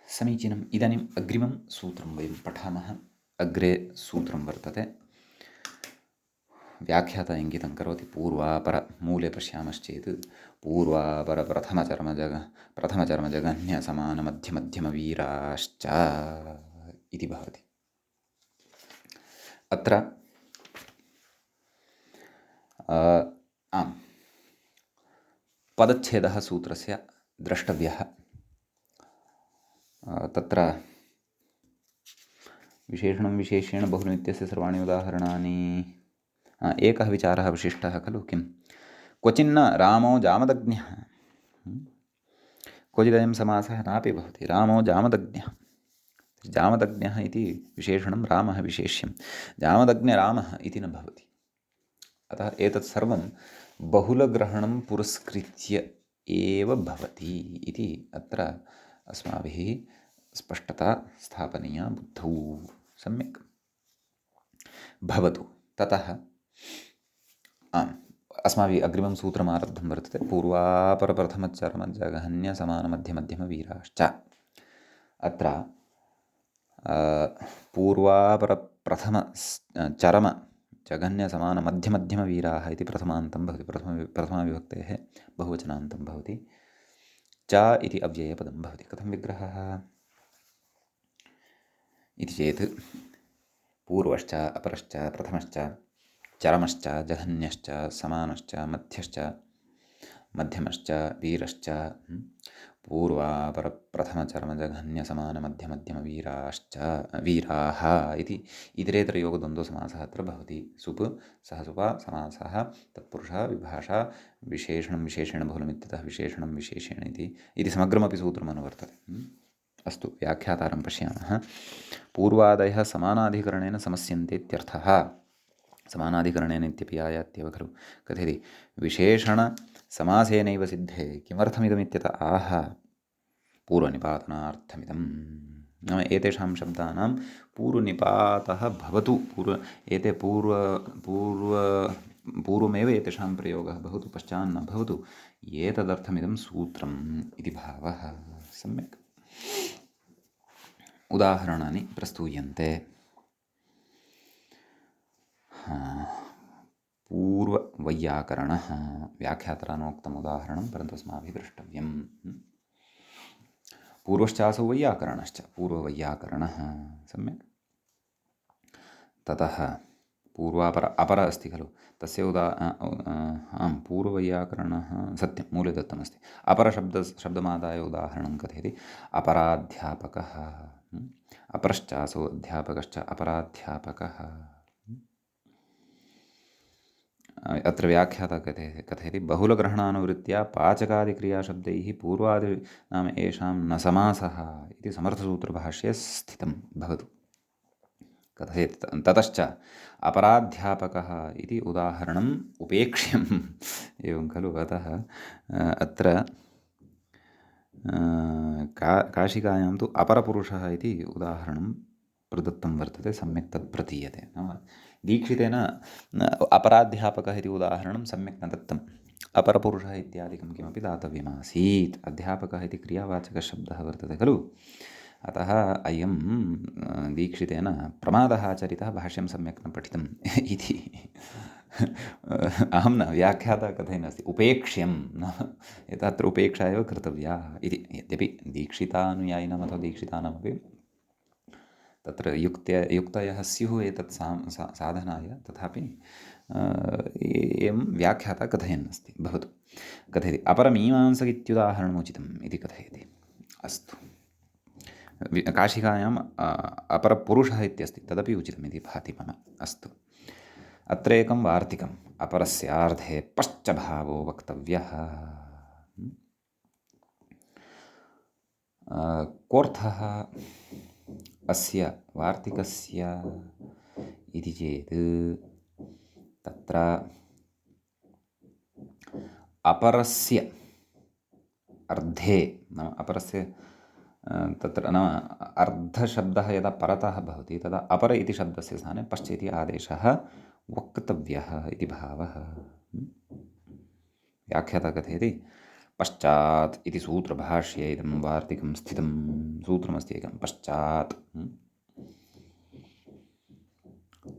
समीचीनम्। इदानीम् अग्रिमं सूत्रं वयं पठामः। अग्रे सूत्रं वर्तते, व्याख्याता इङ्गितं करोति पूर्वापर। मूले पश्यामश्चेत् प्रथमचर्मजघन्यसमानमध्यमध्यमवीराश्च इति भवति। अत्र पदच्छेदः सूत्रस्य द्रष्टव्यः। तत्र विशेषणं विशेषेण बहुनित्यस्य सर्वाणि उदाहरणानि। एकः विचारः विशिष्टः खलु, किं क्वचिन्न रामो जामदग्न्यः इति विशेषणं रामः विशेष्यं जामदग्न्यरामः इति न भवति। अतः एतत् सर्वं बहुलग्रहणं पुरस्कृत्य एव भवति इति अत्र अस्माभिः स्पष्टता स्थापनीया बुद्धौ। सम्यक् भवतु। ततः अस्माभिः अग्रिमं सूत्रम् आरब्धं वर्तते। पूर्वापरप्रथमचरमजघन्यसमानमध्यमध्यमवीराश्च। अत्र पूर्वापरप्रथमचरम जघन्यसमानमध्यमध्यमवीराः इति प्रथमान्तं भवति। प्रथमाविभक्तेः बहुवचनान्तं भवति। च इति अव्ययपदं भवति। कथं विग्रहः इति चेत् पूर्वश्च अपरश्च प्रथमश्च चरमश्च जघन्यश्च समानश्च मध्यश्च मध्यमश्च वीरश्च पूर्वापरप्रथमचरमजघन्यसमानमध्यमध्यमवीराश्च वीराः इति इतरेतरयोगद्वन्द्वसमासः अत्र भवति। सुप् सः सुपा समासः तत्पुरुषः विभाषा विशेषणं विशेषेण बहुलमित्यतः विशेषणं विशेषेण इति समग्रमपि सूत्रमनुवर्तते। अस्तु, व्याख्यातारं पश्यामः। पूर्वादयः समानाधिकरणेन समस्यन्ते इत्यर्थः। समानाधिकरणेन इत्यपि आयात्येव खलु। कथयति विशेषणसमासेनैव सिद्धे किमर्थमिदमित्यत आह पूर्वनिपातनार्थमिदं। नाम एतेषां शब्दानां पूर्वनिपातः भवतु, एते पूर्वमेव एतेषां प्रयोगः भवतु, पश्चान्न भवतु, एतदर्थमिदं सूत्रम् इति भावः। सम्यक् उदाहरणानि प्रस्तूयन्ते। पूर्ववैयाकरणः व्याख्यातरानोक्तम् उदाहरणं परन्तु अस्माभिः द्रष्टव्यम्। पूर्वश्चासौ वैयाकरणश्च पूर्ववैयाकरणः। सम्यक्। ततः पूर्वापर अस्ति खलु, तस्य पूर्ववैयाकरणः सत्यं मूले दत्तमस्ति। अपरशब्दमादाय उदाहरणं कथयति अपराध्यापकः। अपरश्चासौ अध्यापकश्च अपराध्यापकः। अत्र व्याख्याता कथयति बहुलग्रहणानुवृत्त्या पाचकादिक्रियाशब्दैः पूर्वादि नाम येषां न समासः इति समर्थसूत्रभाष्ये स्थितं भवतु। कथयति ततश्च अपराध्यापकः इति उदाहरणम् उपेक्ष्यम् एवं खलु। अतः अत्र काशिकायां तु अपरपुरुषः इति उदाहरणं प्रदत्तं वर्तते। सम्यक् तत् प्रतीयते। नाम दीक्षितेन अपराध्यापकः इति उदाहरणं सम्यक् न दत्तम्। अपरपुरुषः इत्यादिकं किमपि दातव्यमासीत्। अध्यापकः इति क्रियावाचकशब्दः वर्तते खलु। अतः अयं दीक्षितेन प्रमादः आचरितः, भाष्यं सम्यक् न पठितम् इति अहं न, व्याख्याता कथयन्नस्ति उपेक्ष्यं न, तत्र उपेक्षा एव कर्तव्या इति। यद्यपि दीक्षितानुयायिनाम् अथवा दीक्षितानामपि तत्र युक्तयः स्युः एतत् साधनाय, तथापि एवं व्याख्याता कथयन्नस्ति। भवतु। कथयति अपरमीमांसक इत्युदाहरणमुचितम् इति कथयति। अस्तु, काशिकायाम् अपरपुरुषः इत्यस्ति, तदपि उचितमिति भाति मम। अस्तु, अत्र एकं वार्तिकम् अपरस्यार्धे पश्च भावो वक्तव्यः। कोऽर्थः अस्य वार्तिकस्य इति चेत् तत्र अपरस्य अर्धे नाम अपरस्य तत्र नाम अर्धशब्दः यदा परतः भवति तदा अपर इति शब्दस्य स्थाने पश्च इति आदेशः वक्तव्यः इति भावः। व्याख्याता कथयति पश्चात् इति सूत्रभाष्ये इदं वार्तिकं स्थितं। सूत्रमस्ति एकं पश्चात्।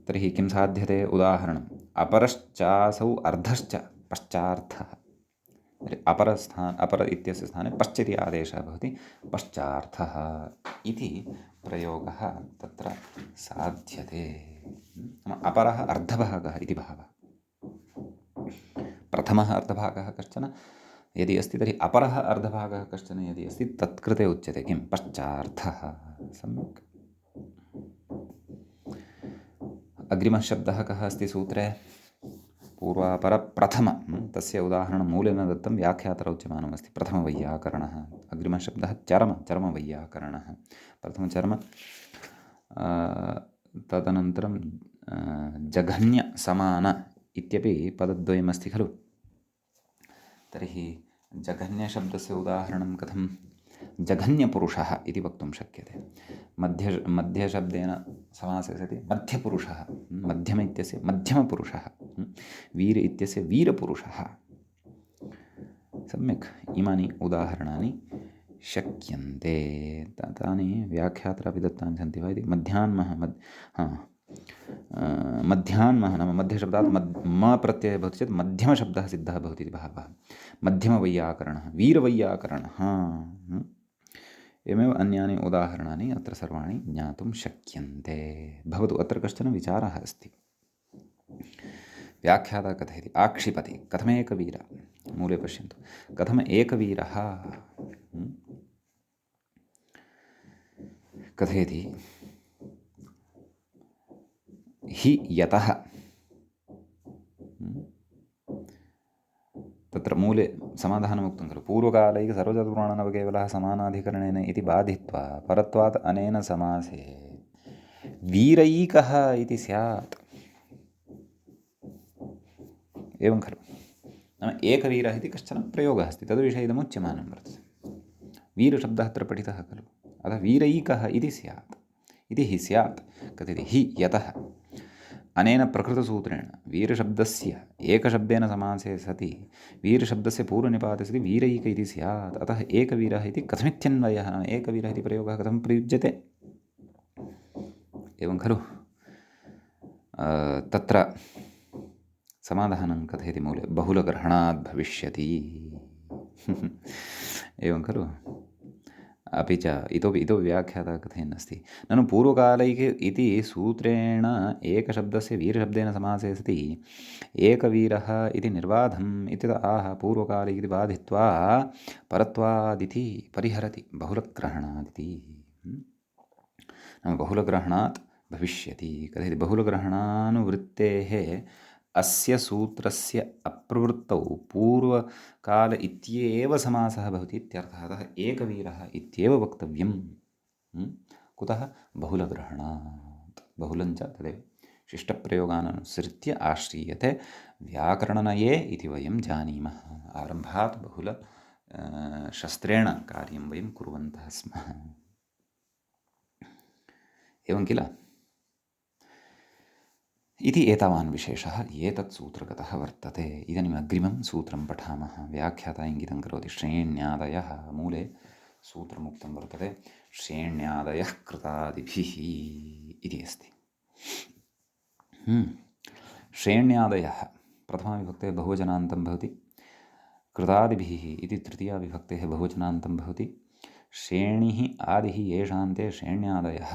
तर्हि किं साध्यते? उदाहरणम् अपरश्चासौ अर्धश्च पश्चार्थः। अपर इत्यस्य स्थाने पश्च इति आदेशः भवति, पश्चार्थः इति प्रयोगः तत्र साध्यते। अपरः अर्धभागः इति भावः। प्रथमः अर्धभागः कश्चन यदि अस्ति तर्हि अपरः अर्धभागः कश्चन यदि अस्ति तत्कृते उच्यते किं? पश्चार्थः। सम्यक्। अग्रिमः शब्दः कः अस्ति सूत्रे? पूर्वापरप्रथम तस्य उदाहरणं मूलेन दत्तं व्याख्यातरौ उच्यमानमस्ति प्रथमवैयाकरणः। अग्रिमः शब्दः चरमवैयाकरणः। प्रथमचर्म तदनन्तरं जघन्यसमान इत्यपि पदद्वयमस्ति खलु। तर्हि जघन्यशब्दस्य उदाहरणं कथं? जघन्यपुरुषः इति वक्तुं शक्यते। मध्यशब्देन समासे सति मध्यपुरुषः, मध्यम इत्यस्य मध्यमपुरुषः, वीर इत्यस्य वीरपुरुषः। सम्यक् इमानि उदाहरणानि शक्यन्ते। तानि व्याख्यात्रापि दत्तानि सन्ति वा इति। मध्याह्नः मध्याह्नः नाम मध्यशब्दात् म प्रत्ययः भवति चेत् मध्यमशब्दः सिद्धः भवति इति भावः। मध्यमवैयाकरणः, वीरवैयाकरणः। एवमेव अन्यानि उदाहरणानि अत्र सर्वाणि ज्ञातुं शक्यन्ते। भवतु, अत्र कश्चन विचारः अस्ति। व्याख्याता कथयति आक्षिपति कथमेकवीर। मूले पश्यन्तु, कथम एकवीरः कथयति हि यतः। तत्र मूले समाधानमुक्तं खलु, पूर्वकालैः सर्वचतुर्वर्णनवकेवलः समानाधिकरणेन इति बाधित्वा परत्वात् अनेन समासे वीरैकः इति स्यात्। एवं खलु, नाम एकवीरः इति कश्चन प्रयोगः अस्ति, तद्विषये इदमुच्यमानं वर्तते। वीरशब्दः अत्र पठितः खलु, अतः वीरैकः इति स्यात्, इति हि स्यात्। कथयति हि यतः अनेन प्रकृतसूत्रेण वीरशब्दस्य एकशब्देन समासे सति वीरशब्दस्य पूर्वनिपाते सति वीरैक इति स्यात्। अतः एकवीरः इति कथमित्यन्वयः, नाम एकवीरः इति प्रयोगः कथं प्रयुज्यते? एवं खलु। तत्र समाधानं कथयति मूले, बहुलग्रहणात् भविष्यति। एवं खलु। अपि च इतोपि व्याख्याता कथयन् अस्ति, ननु पूर्वकालैः इति सूत्रेण एकशब्दस्य वीरशब्देन समासे सति एकवीरः इति निर्बाधम् इत्यतः आह पूर्वकालैः इति बाधित्वा परत्वादिति परिहरति बहुलग्रहणादिति। नाम बहुलग्रहणात् भविष्यति। कथयति बहुलग्रहणानुवृत्तेः अस्य सूत्रस्य अप्रवृत्तौ पूर्वकाल इत्येव समासः भवति इत्यर्थः। अतः एकवीरः इत्येव वक्तव्यं। कुतः? बहुलग्रहणात्। बहुलञ्च तदेव शिष्टप्रयोगान् अनुसृत्य आश्रीयते। व्याकरणनये इति वयं जानीमः। आरम्भात् बहुल शस्त्रेण कार्यं वयं कुर्वन्तः स्मः। एवं किल? इति एतावान् विशेषः एतत् सूत्रगतः वर्तते। इदानीम् अग्रिमं सूत्रं पठामः। व्याख्याता इङ्गितं करोति श्रेण्यादयः। मूले सूत्रमुक्तं वर्तते श्रेण्यादयः कृतादिभिः इति अस्ति। श्रेण्यादयः प्रथमाविभक्तेः बहुवचनान्तं भवति, कृतादिभिः इति तृतीयाविभक्तेः बहुवचनान्तं भवति। श्रेणिः आदिः येषान्ते श्रेण्यादयः,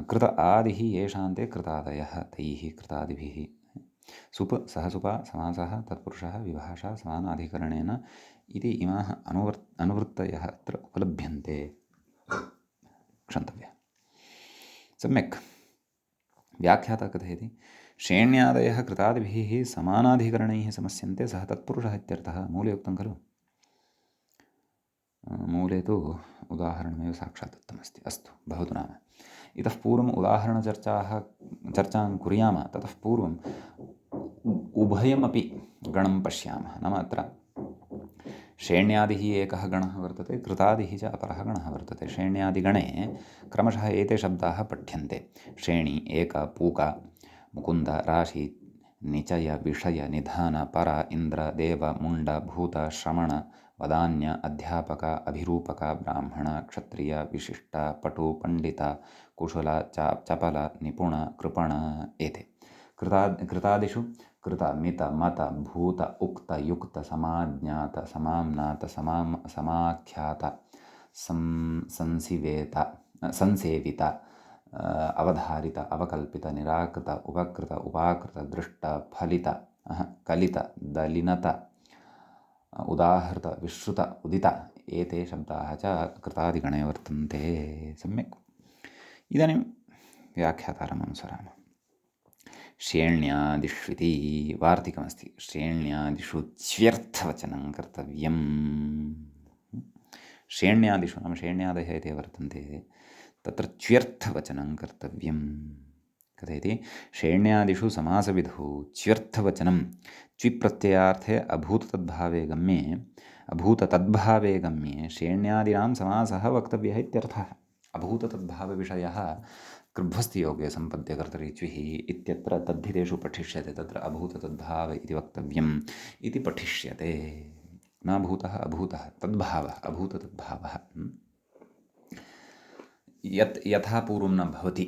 कृत आदिः येषान्ते कृतादयः, तैः कृतादिभिः। सुप सहसुपा समासः तत्पुरुषः विभाषा समानाधिकरणेन इति इमाः अनुवृत्तयः अत्र उपलभ्यन्ते। क्षन्तव्यः। सम्यक्। व्याख्याता कथयति श्रेण्यादयः कृतादिभिः समानाधिकरणैः समस्यन्ते, सः तत्पुरुषः इत्यर्थः। मूले उक्तं खलु। मूले तु उदाहरणमेव साक्षात् दत्तमस्ति। अस्तु, भवतु। नाम इतः पूर्वम् चर्चां कुर्यामः। ततः पूर्वम् उभयमपि गणं पश्यामः। नाम अत्र श्रेण्यादिः एकः गणः वर्तते, कृतादिः च अपरः गणः वर्तते। श्रेण्यादिगणे क्रमशः एते शब्दाः पठ्यन्ते। श्रेणी, एक, पूक, मुकुन्द, राशि, निचय, विषय, निधान, पर, इन्द्र, देव, मुण्ड, भूत, श्रमण, वदान्य, अध्यापक, अभिरूपक, ब्राह्मण, क्षत्रिय, विशिष्ट, पटु, पण्डित, कुशल, चपल, निपुण, कृपण एते। कृतादिषु कृत, मित, मत, भूत, उक्त, युक्त, समाज्ञात, समाम्नात, समाख्यात, संसिवेत, संसेवित, अवधारित, अवकल्पित, निराकृत, उपकृत, उपाकृत, दृष्ट, फलित, कलित, दलिनत, उदाहृत, विश्रुत, उदित एते शब्दाः च कृतादिगणे वर्तन्ते। सम्यक्। इदानीं व्याख्यातारम् अनुसरामः। श्रेण्यादिष्विति वार्तिकमस्ति। श्रेण्यादिषु च्यर्थवचनं कर्तव्यम्। श्रेण्यादिषु नाम श्रेण्यादयः इति वर्तन्ते, तत्र च्यर्थवचनं कर्तव्यम्। कथयति श्रेण्यादिषु समासविधौ च्यर्थवचनं च्विप्रत्ययार्थे अभूततद्भावे गम्ये श्रेण्यादीनां समासः वक्तव्यः इत्यर्थः। अभूततद्भावविषयः कृभ्वस्तियोगे सम्पद्यकर्तरि च्विः इत्यत्र तद्धितेषु पठिष्यते। तत्र अभूततद्भाव इति वक्तव्यम् इति पठिष्यते। न भूतः अभूतः, तद्भावः अभूततद्भावः। यथा पूर्वं न भवति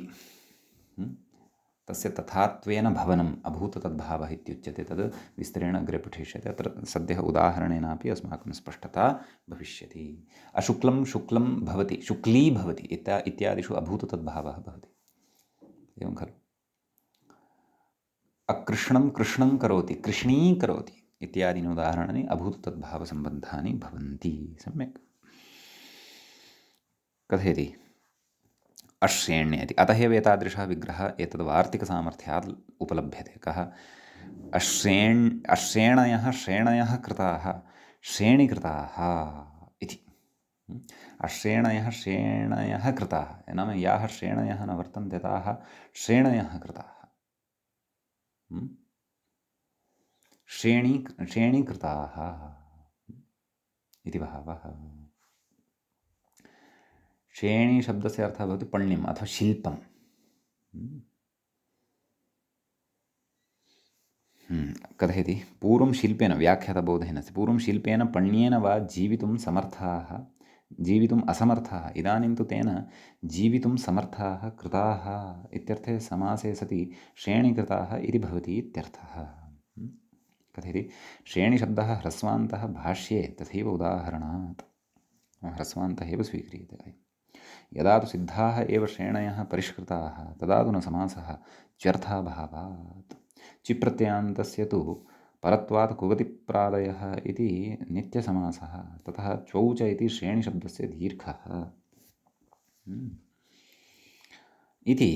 तस्य तथात्वेन भवनम् अभूततद्भावः इत्युच्यते। तद् विस्तरेण अग्रे पठिष्यते। अत्र सद्यः उदाहरणेनापि अस्माकं स्पष्टता भविष्यति। अशुक्लं शुक्लं भवति, शुक्ली भवति इत्यादिषु अभूततद्भावः भवति। एवं खलु। अकृष्णं कृष्णं करोति, कृष्णी करोति इत्यादीनि उदाहरणानि अभूततद्भावसम्बद्धानि भवन्ति। सम्यक् कथयति अश्रेण्य इति। अतः एव एतादृशः विग्रहः एतद् वार्तिकसामर्थ्यात् उपलभ्यते। कः? अश्रेणयः श्रेणयः कृताः श्रेणीकृताः इति। अश्रेणयः श्रेणयः कृताः नाम याः श्रेणयः न वर्तन्ते ताः श्रेणयः कृताः। श्रेणीकृताः इति भावः। श्रेणी शब्दस्य अर्थः भवति पण्यम् अथवा शिल्पम्। कथयति पूर्वं शिल्पेन व्याख्यातबोधेन पूर्वं शिल्पेन पण्येन वा जीवितुं जीवितुम् असमर्थाः, इदानीं तु तेन जीवितुं समर्थाः कृताः इत्यर्थे समासे सति श्रेणीकृताः इति भवति इत्यर्थः। कथयति श्रेणीशब्दः ह्रस्वान्तः भाष्ये तथैव उदाहरणात् ह्रस्वान्तः एव स्वीक्रियते। यदा तु सिद्धाः एव श्रेणयः परिष्कृताः तदा तु न समासः च्यर्थाभावात्। चिप्रत्ययान्तस्य तु परत्वात् कुगतिप्रादयः इति नित्यसमासः, ततः चौच इति श्रेणीशब्दस्य दीर्घः इति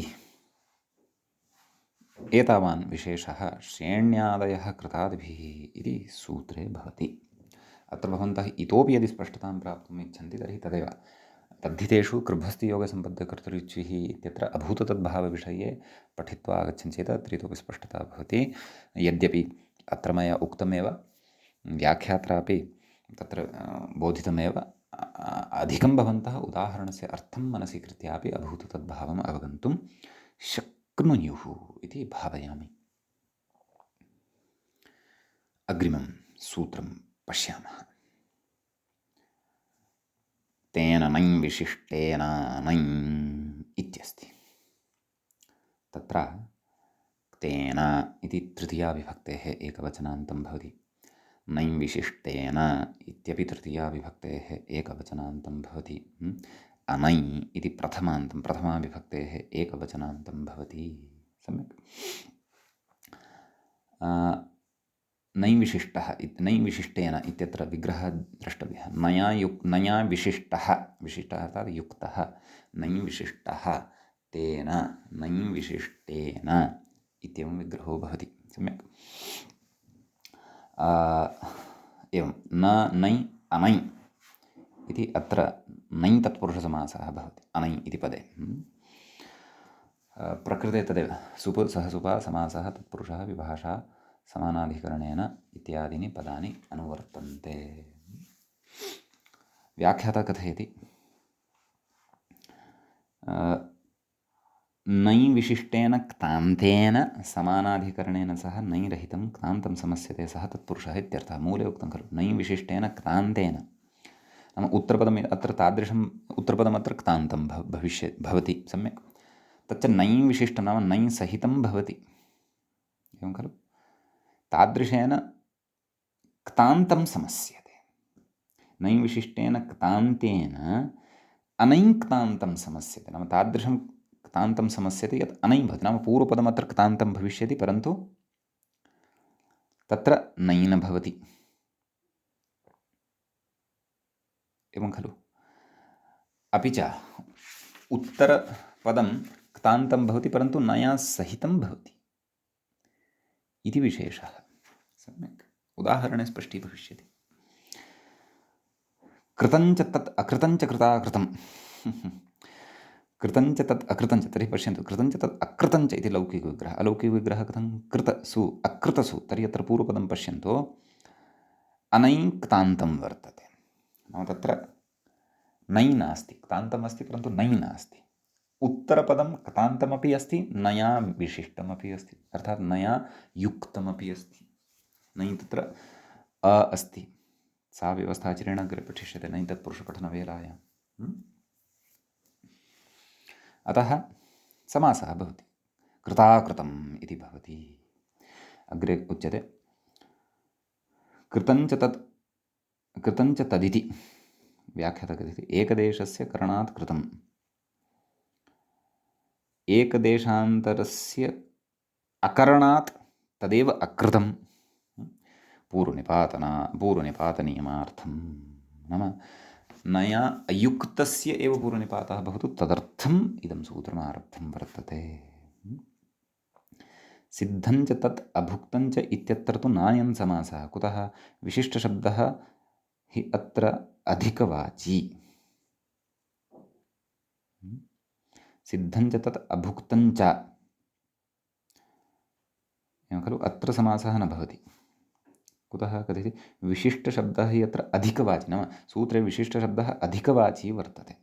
एतावान् विशेषः श्रेण्यादयः कृतादिभिः इति सूत्रे भवति। अत्र भवन्तः इतोपि यदि स्पष्टतां प्राप्तुम् इच्छन्ति तर्हि तदेव तद्धितेषु कृभ्वस्तियोगसम्बद्धकर्तृच्विः इत्यत्र अभूततद्भावविषये पठित्वा आगच्छन्ति चेत् अत्र इतोपि स्पष्टता भवति। यद्यपि अत्र मया उक्तमेव व्याख्यात्रापि तत्र बोधितमेव, अधिकं भवन्तः उदाहरणस्य अर्थं मनसि कृत्यापि अभूततद्भावम् अवगन्तुं शक्नुयुः इति भावयामि। अग्रिमं सूत्रं पश्यामः। तेन नञ् विशिष्टेन नञ् इत्यस्ति। तत्र तेन इति तृतीया विभक्तेः एकवचनान्तं भवति। नञ् विशिष्टेन इत्यपि तृतीया विभक्तेः एकवचनान्तं भवति। अनै इति प्रथमा विभक्तेः एकवचनान्तं भवति। सम्यक्। नैविशिष्टः नैविशिष्टेन इत्यत्र विग्रहः द्रष्टव्यः। नया विशिष्टः अर्थात् युक्तः। नैविशिष्टः तेन नैविशिष्टेन इत्येवं विग्रहो भवति। सम्यक्। एवं न नै अनै इति अत्र नै तत्पुरुषसमासः भवति अनै इति पदे। प्रकृते तदेव सह सुपा समासः तत्पुरुषः विभाषा समानाधिकरणेन इत्यादीनि पदानि अनुवर्तन्ते। व्याख्याता कथयति नै विशिष्टेन क्तान्तेन समानाधिकरणेन सह नै रहितं क्तान्तं समस्यते सः तत्पुरुषः इत्यर्थः। मूले उक्तं खलु नै विशिष्टेन क्तान्तेन नाम उत्तरपदम् अत्र तादृशम् उत्तरपदमत्र क्तान्तं भवति। सम्यक्। तच्च नै विशिष्टं नाम नै सहितं भवति। एवं खलु। तादृशेन क्तान्तं समस्यते। नै विशिष्टेन क्तान्तेन अनैक्तान्तं समस्यते नाम तादृशं क्तान्तं समस्यते यत् अनै भवति। नाम पूर्वपदमत्र क्तान्तं भविष्यति परन्तु तत्र नै न भवति। एवं खलु। अपि च उत्तरपदं क्तान्तं भवति परन्तु नया सहितं भवति। इति विशेषः। सम्यक् उदाहरणे स्पष्टीभविष्यति। कृतञ्च तत् अकृतञ्च कृताकृतं कृतञ्च तत् अकृतञ्च। तर्हि पश्यन्तु, कृतञ्च तत् अकृतञ्च इति लौकिकविग्रहः। अलौकिकविग्रहः कथं? कृतसु अकृतसु। तर्हि अत्र पूर्वपदं पश्यन्तु, अनै क्तान्तं वर्तते। नाम तत्र नै नास्ति, क्तान्तम् अस्ति परन्तु नै नास्ति। उत्तरपदं क्तान्तमपि अस्ति, नया विशिष्टमपि अस्ति, अर्थात् नया युक्तमपि अस्ति। नै तत्र अ अस्ति, सा व्यवस्था आचरेण अग्रे पठिष्यते नै तत्पुरुषपठनवेलायाम्। अतः समासः भवति, कृताकृतम् इति भवति। अग्रे उच्यते कृतञ्च तदिति व्याख्यातकथिति एकदेशस्य करणात् कृतम्, एकदेशान्तरस्य अकरणात् तदेव अकृतं पूर्वनिपातनियमार्थं। नाम नया अयुक्तस्य एव पूर्वनिपातः भवतु, तदर्थम् इदं सूत्रमारब्धं वर्तते। सिद्धञ्च तत् अभुक्तञ्च इत्यत्र तु नायं समासः। कुतः? विशिष्टशब्दः हि अत्र अधिकवाची। सिद्धञ्च तत् अभुक्तञ्च एवं खलु, अत्र समासः न भवति। कुतः कथयति? विशिष्टशब्दः हि अत्र अधिकवाची, नाम सूत्रे विशिष्टशब्दः अधिकवाची वर्तते।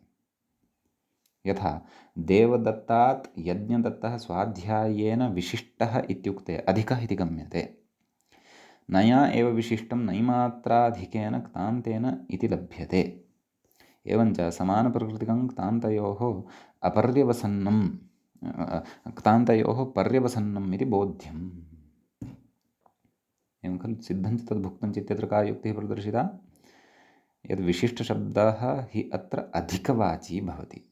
यथा देवदत्तात् यज्ञदत्तः स्वाध्यायेन विशिष्टः इत्युक्ते अधिकः इति गम्यते। नया एव विशिष्टं नैमात्राधिकेन क्तान्तेन इति लभ्यते। एवञ्च समानप्रकृतिकं क्तान्तयोः अपर्यवसन्नं क्तान्तयोः पर्यवसन्नम् इति बोध्यम्। एवं खलु सिद्धञ्च तद्भुक्तञ्च इत्यत्र का युक्तिः प्रदर्शिता? यद् विशिष्टशब्दः हि अत्र अधिकवाची भवति।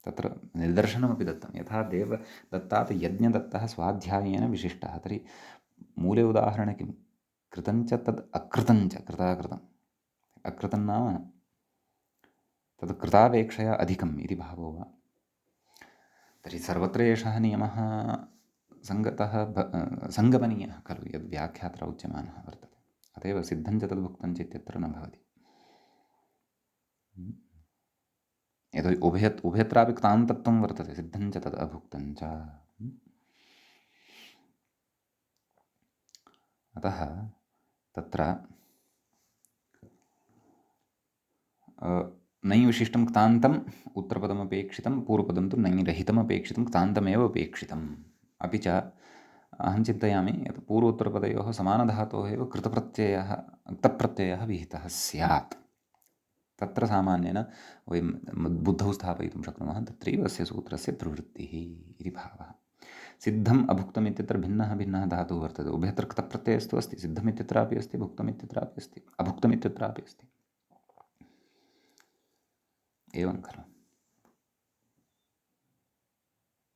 तत्र निदर्शनमपि दत्तं, यथा देवदत्तात् यज्ञदत्तः स्वाध्यायेन विशिष्टः। तर्हि मूले उदाहरणे किं? कृतञ्च तद् अकृतञ्च कृताकृतम्। अकृतं नाम तद् कृतापेक्षया अधिकम् इति भावो वा? तर्हि सर्वत्र एषः नियमः सङ्गमनीयः खलु, यद् व्याख्यात्र उच्यमानः वर्तते। अत एव सिद्धञ्च तद्भुक्तञ्च इत्यत्र न भवति। यतोहि उभयत्रापि क्तान्तत्वं वर्तते, सिद्धञ्च तद् अभुक्तञ्च। अतः तत्र नै विशिष्टं क्तान्तम् उत्तरपदमपेक्षितं, पूर्वपदं तु नै रहितमपेक्षितं, क्तान्तमेव अपेक्षितम्। अपि च अहं चिन्तयामि यत् पूर्वोत्तरपदयोः समानधातोः एव क्तप्रत्ययः विहितः स्यात्। तत्र सामान्येन वयं बुद्धौ स्थापयितुं शक्नुमः। तत्रैव अस्य सूत्रस्य प्रवृत्तिः इति भावः। सिद्धम् अभुक्तम् इत्यत्र भिन्नः धातुः वर्तते। उभयत्र क्तप्रत्ययस्तु अस्ति, सिद्धम् इत्यत्रापि अस्ति, भुक्तम् इत्यत्रापि अस्ति, अभुक्तम् इत्यत्रापि अस्ति। एवं खलु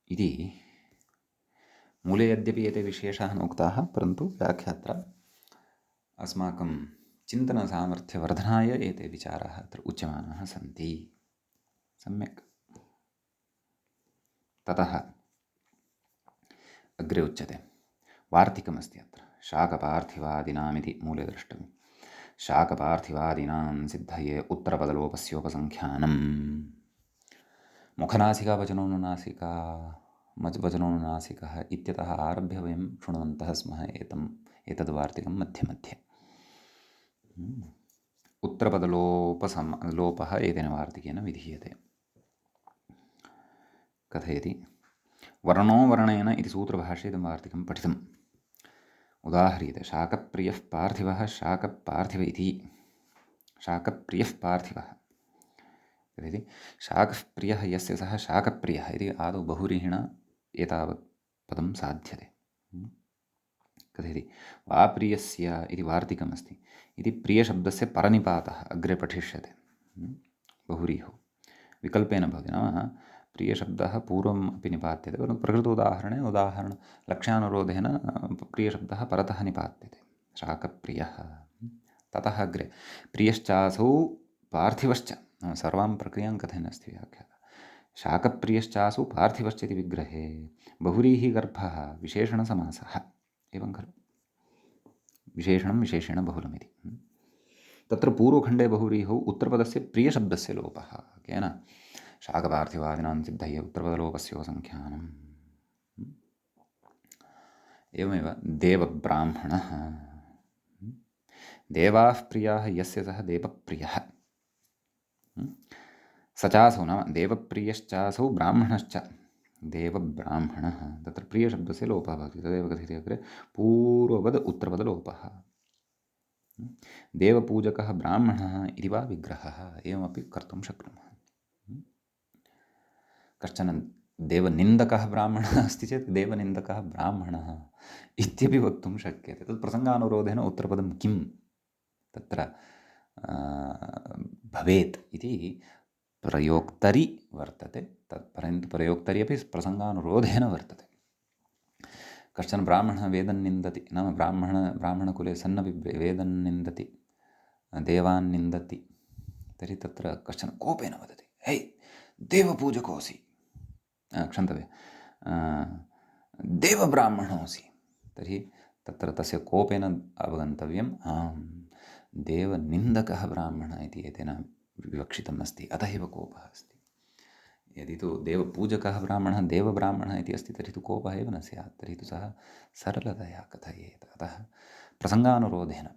इति मूले यद्यपि एते विशेषाः नोक्ताः, परन्तु व्याख्यात्र अस्माकं चिन्तनसामर्थ्यवर्धनाय एते विचाराः अत्र उच्यमानाः सन्ति। सम्यक्। ततः अग्रे उच्यते, वार्तिकमस्ति अत्र, शाकपार्थिवादीनामिति मूले द्रष्टव्यं। शाकपार्थिवादीनां सिद्धये उत्तरपदलोपस्योपसङ्ख्यानं। मुखनासिकावचनोनुनासिका वचनोनुनासिकः इत्यतः आरभ्य वयं शृण्वन्तः स्मः एतद् वार्तिकं मध्ये मध्ये। उत्तरपदलोपः एतेन वार्तिकेन विधीयते। कथयति, वर्णो वर्णेन इति सूत्रभाष्ये इदं वार्तिकं पठितम्। उदाह्रियते, शाकप्रियः पार्थिवः शाकपार्थिव इति। शाकप्रियः पार्थिवः कथयति, शाकः प्रियः यस्य सः शाकप्रियः इति आदौ बहुव्रीहिणा एतावत् पदं साध्यते। कथयति, वाप्रियस्य इति वार्तिकमस्ति, इति प्रियशब्दस्य परनिपातः अग्रे पठिष्यते। बहुव्रीहौ विकल्पेन भवति, नाम प्रियशब्दः पूर्वम् अपि निपात्यते, परन्तु प्रकृतोदाहरणलक्ष्यानुरोधेन प्रियशब्दः परतः निपात्यते। शाकप्रियः। ततः अग्रे प्रियश्चासौ पार्थिवश्च, सर्वां प्रक्रियां कथयन् अस्ति व्याख्याता। शाकप्रियश्चासौ पार्थिवश्च इति विग्रहे बहुव्रीहिगर्भः विशेषणसमासः। एवं खलु विशेषणं विशेषेण बहुलमिति। तत्र पूर्वखण्डे बहुव्रीहौ उत्तरपदस्य प्रियशब्दस्य लोपः केन शाकपार्थिवादीनां सिद्धये उत्तरपदलोपस्यो सङ्ख्यानम्। एवमेव देवब्राह्मणः, देवाः प्रियाः यस्य सः देवप्रियः, स चासौ नाम देवप्रियश्चासौ ब्राह्मणश्च देवब्राह्मणः। तत्र प्रियशब्दस्य लोपः भवति, तदेव कथयति अग्रे पूर्वपद उत्तरपदलोपः। देवपूजकः ब्राह्मणः इति वा विग्रहः, एवमपि कर्तुं शक्नुमः। कश्चन देवनिन्दकः ब्राह्मणः अस्ति चेत् देवनिन्दकः ब्राह्मणः इत्यपि वक्तुं शक्यते। तत् प्रसङ्गानुरोधेन उत्तरपदं किं तत्र भवेत् इति प्रयोक्तरि वर्तते। परन्तु प्रयोक्तरि अपि प्रसङ्गानुरोधेन वर्तते। कश्चन ब्राह्मणः वेदं निन्दति, नाम ब्राह्मणकुले सन्नपि वेदं निन्दति, देवान् निन्दति, तर्हि तत्र कश्चन कोपेन वदति, हे देवपूजकोऽसि, क्षन्तव्य देवब्राह्मणोऽसि, तर्हि तत्र तस्य कोपेन अवगन्तव्यम्, आम् देवनिन्दकः ब्राह्मणः इति एतेन विवक्षितम् अस्ति, अतः एव कोपः अस्ति। यदि तु देवपूजकः ब्राह्मणः देवब्राह्मणः इति अस्ति तर्हि तु कोपः एव न स्यात्, तर्हि तु सः सरलतया कथयेत्। अतः प्रसङ्गानुरोधेन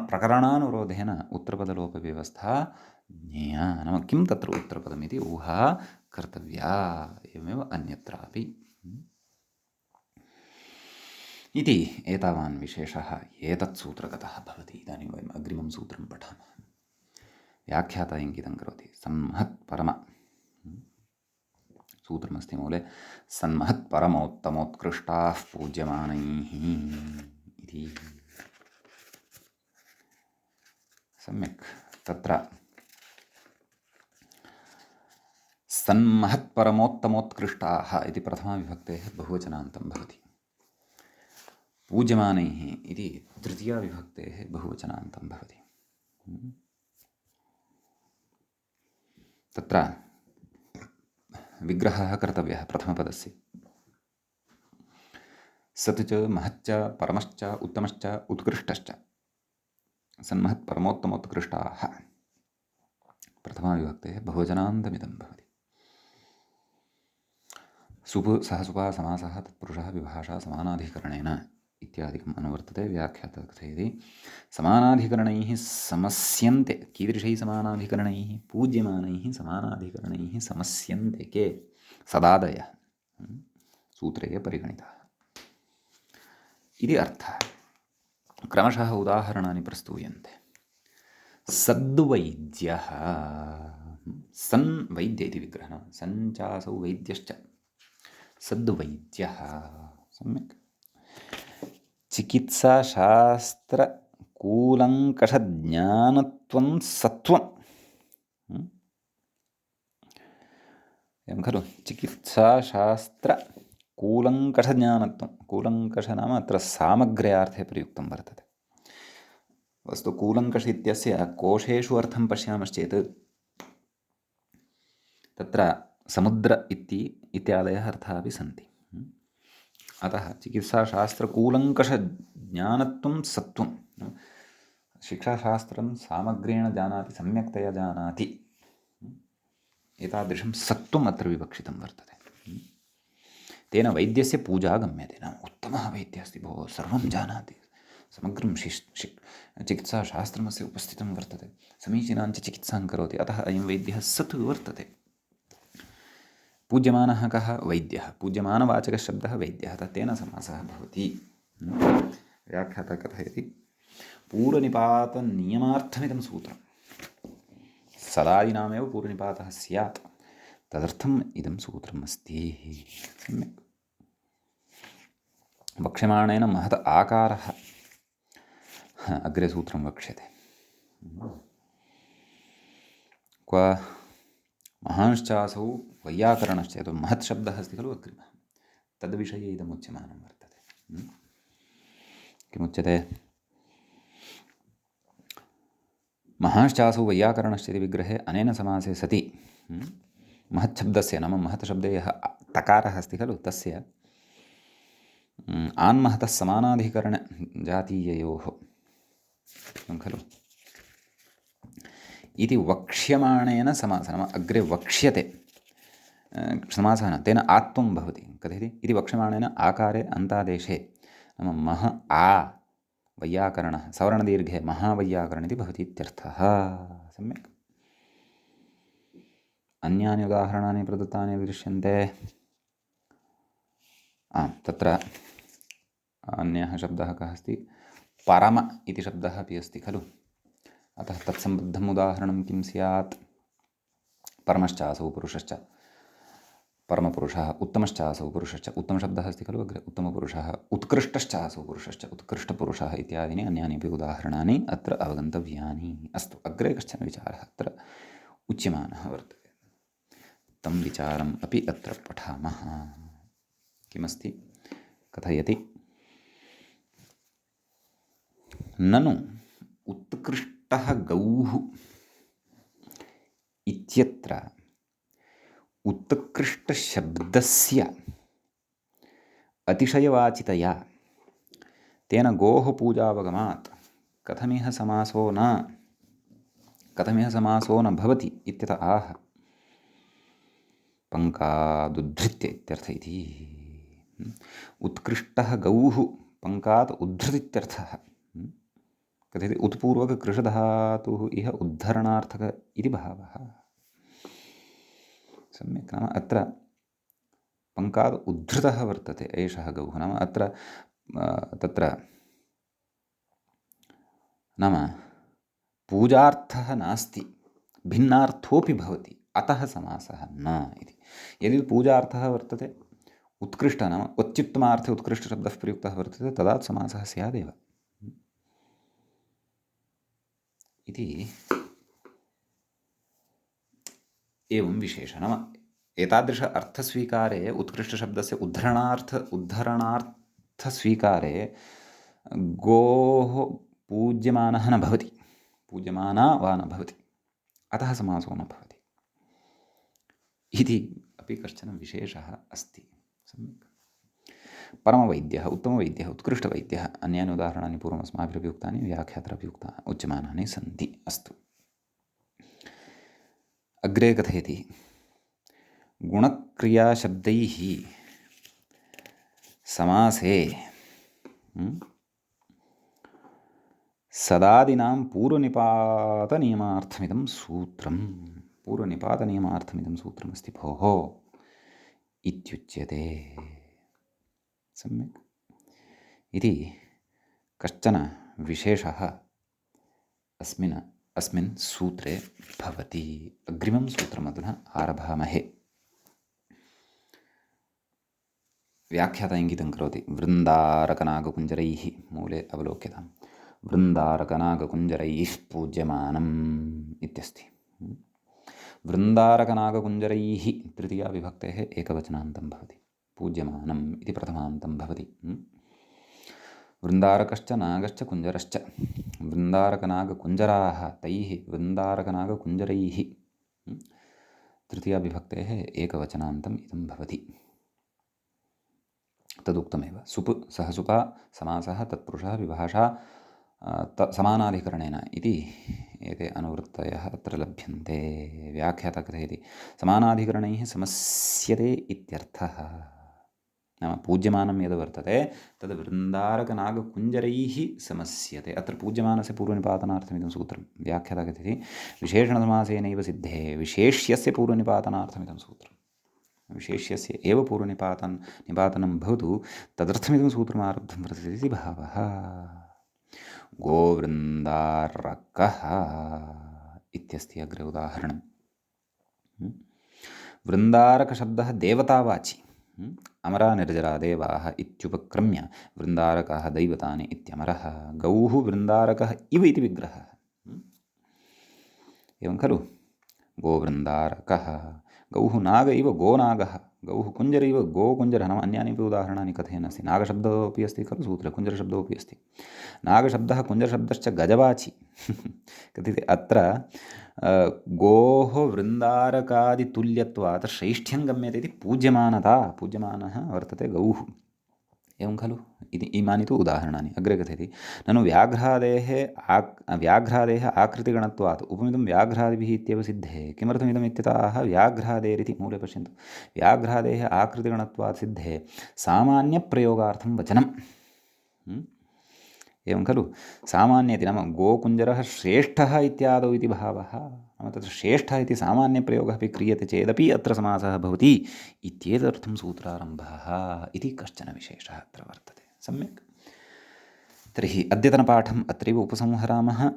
प्रकरणानुरोधेन उत्तरपदलोपव्यवस्था ज्ञेया, नाम किं तत्र उत्तरपदमिति ऊहा कर्तव्या, एवमेव अन्यत्रापि इति एतावान् विशेषः एतत् सूत्रगतः भवति। इदानीं वयम् अग्रिमं सूत्रं पठामः। व्याख्याता इङ्गितं करोति, सन्महत्परम सूत्रमस्ति मूले, सन्महत्परमोत्तमोत्कृष्टाः पूज्यमानैः इति। सम्यक्, तत्र सन्महत्परमोत्तमोत्कृष्टाः इति प्रथमाविभक्तेः बहुवचनान्तं भवति, पूज्यमानैः इति तृतीयाविभक्तेः बहुवचनान्तं भवति। तत्र विग्रहः कर्तव्यः प्रथमपदस्य, सत् च महच्च परमश्च उत्तमश्च उत्कृष्टश्च, सन्महत्परमोत्तमोत्कृष्टाः प्रथमाविभक्तेः बहुवचनान्तमिदं भवति। सुप् सहसुपा समासः तत्पुरुषः विभाषा समानाधिकरणेन इत्यादिकम् अनुवर्तते। व्याख्याता कथयति, समानाधिकरणैः समस्यन्ते, कीदृशैः समानाधिकरणैः, पूज्यमानैः समानाधिकरणैः समस्यन्ते के सदादयः सूत्रे परिगणिताः इति अर्थः। क्रमशः उदाहरणानि प्रस्तूयन्ते। सद्वैद्यः, सन् वैद्य इति विग्रहः, सञ्चासौ वैद्यश्च, सद्वैद्यः। सम्यक्, चिकित्साशास्त्रकूलङ्कषज्ञानत्वं सत्वम्, एवं खलु, चिकित्साशास्त्रकूलङ्कषज्ञानत्वं, कूलङ्कष नाम अत्र सामग्र्यार्थे प्रयुक्तं वर्तते। वस्तु कूलङ्कष इत्यस्य कोशेषु अर्थं पश्यामश्चेत् तत्र समुद्र इत्यादयः अर्थाः अपि सन्ति। अतः चिकित्साशास्त्रकूलङ्कषज्ञानत्वं सत्वं, शिक्षाशास्त्रं सामग्र्येण जानाति, सम्यक्तया जानाति, एतादृशं सत्वम् अत्र विवक्षितं वर्तते। तेन वैद्यस्य पूजा गम्यते, नाम उत्तमः वैद्यः अस्ति, भोः सर्वं जानाति, समग्रं चिकित्साशास्त्रमस्य उपस्थितं वर्तते, समीचीनाञ्च चिकित्सां करोति, अतः अयं वैद्यः सत् वर्तते। पूज्यमानः कः? वैद्यः, पूज्यमानवाचकशब्दः वैद्यः, तेन समासः भवति। व्याख्याता कथयति, पूर्वनिपातनियमार्थमिदं सूत्रं, सदादिनामेव पूर्वनिपातः स्यात्, तदर्थम् इदं सूत्रम् अस्ति। सम्यक्, वक्ष्यमाणेन महत् आकारः, अग्रे सूत्रं वक्ष्यते। क्व महांश्चासौ वैयाकरणश्च, यतो महत् शब्दः अस्ति खलु अग्रिमः, तद्विषये इदमुच्यमानं वर्तते। किमुच्यते? महांश्चासौ वैयाकरणश्च इति विग्रहे अनेन समासे सति महच्छब्दस्य, नाम महत् शब्दे यः तकारः अस्ति खलु तस्य आन्महतः समानाधिकरणजातीययोः खलु इति वक्ष्यमाणेन समासः नाम अग्रे वक्ष्यते समासः न तेन आत्वं भवति कथयति इति वक्ष्यमाणेन आकारे अन्तादेशे नाम मह आ वैयाकरणः सवर्णदीर्घे महावैयाकरण इति भवति इत्यर्थः सम्यक् अन्यानि उदाहरणानि प्रदत्तानि दृश्यन्ते तत्र अन्यः शब्दः कः अस्ति परम इति शब्दः अपि अस्ति खलु अतः तत्सम्बद्धम् उदाहरणं किं स्यात् परमश्च असौ पुरुषश्च परमपुरुषः उत्तमश्च असौ पुरुषश्च उत्तमशब्दः अस्ति खलु अग्रे उत्तमपुरुषः उत्कृष्टश्च असौ पुरुषश्च उत्कृष्टपुरुषः इत्यादीनि अन्यानि अपि उदाहरणानि अत्र अवगन्तव्यानि अस्तु अग्रे कश्चन विचारः अत्र उच्यमानः वर्तते तं विचारम् अपि अत्र पठामः किमस्ति कथयति ननु उत्कृष्टः गौः इत्यत्र उत्कृष्टशब्दस्य अतिशयवाचितया तेन गोः पूजावगमात् कथमिह समासो न भवति इत्यत आह पङ्कादुद्धृत्य इत्यर्थ इति उत्कृष्टः गौः पङ्कात् उद्धृतित्यर्थः कथयति उत्पूर्वककृशधातुः इह उद्धरणार्थक इति भावः सम्यक् नाम अत्र पङ्कात् उद्धृतः वर्तते एषः गौः नाम अत्र तत्र नाम पूजार्थः नास्ति भिन्नार्थोऽपि भवति अतः समासः न इति यदि पूजार्थः वर्तते उत्कृष्ट नाम अत्युत्तमार्थे उत्कृष्टशब्दः प्रयुक्तः वर्तते तदा समासः स्यादेव इति एवं विशेषः नाम एतादृश अर्थस्वीकारे उत्कृष्टशब्दस्य उद्धरणार्थस्वीकारे गोः पूज्यमानः न भवति पूज्यमाना वा न भवति अतः समासो न भवति इति अपि कश्चन विशेषः अस्ति सम्यक् परमवैद्यः उत्तमवैद्यः उत्कृष्टवैद्यः अन्यानि उदाहरणानि पूर्वम् अस्माभिरपि उक्तानि व्याख्यात्रापि उच्यमानानि सन्ति अस्तु अग्रे कथयति गुणक्रियाशब्दैः समासे सदादीनां पूर्वनिपातनियमार्थमिदं सूत्रमस्ति भोः इत्युच्यते सम्यक् इति कश्चन विशेषः अस्मिन् सूत्रे भवति अग्रिमं सूत्रम् अधुना आरभामहे व्याख्याता इङ्गितं करोति वृन्दारकनागकुञ्जरैः मूले अवलोक्यताम् वृन्दारकनागकुञ्जरैः पूज्यमानम् इत्यस्ति वृन्दारकनागकुञ्जरैः तृतीया विभक्तेः एकवचनान्तं भवति पूज्यमानम् इति प्रथमान्तं भवति वृन्दारकश्च नागश्च कुञ्जरश्च वृन्दारकनागकुञ्जराः तैः वृन्दारकनागकुञ्जरैः तृतीया विभक्तेः एकवचनान्तम् इदं भवति तदुक्तमेव सुप् सह सुपा समासः तत्पुरुषः विभाषा समानाधिकरणेन इति एते अनुवृत्तयः अत्र लभ्यन्ते व्याख्याता कथयति समानाधिकरणैः समस्यते इत्यर्थः नाम पूज्यमानं यद् वर्तते तद् वृन्दारकनागकुञ्जरैः समस्यते अत्र पूज्यमानस्य पूर्वनिपातनार्थमिदं सूत्रं व्याख्याता कथयति विशेषणसमासेनैव सिद्धे विशेष्यस्य पूर्वनिपातनार्थमिदं सूत्रम् विशेष्यस्य एव निपातनं भवतु तदर्थमिदं सूत्रम् आरब्धं वर्तते इति भावः गोवृन्दारकः इत्यस्ति अग्रे उदाहरणं वृन्दारकशब्दः देवतावाची अमरा निर्जरा देवाः इत्युपक्रम्य वृन्दारकाः दैवतानि इत्यमरः गौः वृन्दारकः इव इति विग्रहः एवं खलु गोवृन्दारकः गौः नाग इव गोनागः गौः कुञ्जर इव गोकुञ्जरः नाम अन्यानि अपि उदाहरणानि कथयन् अस्ति नागशब्दोऽपि अस्ति खलु सूत्रे कुञ्जरशब्दोऽपि अस्ति नागशब्दः कुञ्जरशब्दश्च गजवाची कथयति अत्र गोः वृन्दारकादितुल्यत्वात् श्रैष्ठ्यं गम्यते इति पूज्यमानः वर्तते गौः एवं खलु इमानि तु उदाहरणानि। अग्रे कथयति ननु व्याघ्रादेः आकृतिगणत्वात् उपमितं व्याघ्रादिभिः इत्येव सिद्धे। किमर्थमिदम् इत्यतः व्याघ्रादेरिति मूले पश्यन्तु, व्याघ्रादेः आकृतिगणत्वात् सिद्धे सामान्यप्रयोगार्थं वचनम्। एवं खलु सामान्येति नाम गोकुञ्जरः श्रेष्ठः इत्यादौ इति भावः, नाम तत्र श्रेष्ठः इति सामान्यप्रयोगः अपि क्रियते चेदपि अत्र समासः भवति इत्येतदर्थं सूत्रारम्भः इति कश्चन विशेषः अत्र वर्तते। सम्यक्। तर्हि अद्यतनपाठम् अत्रैव उपसंहरामः।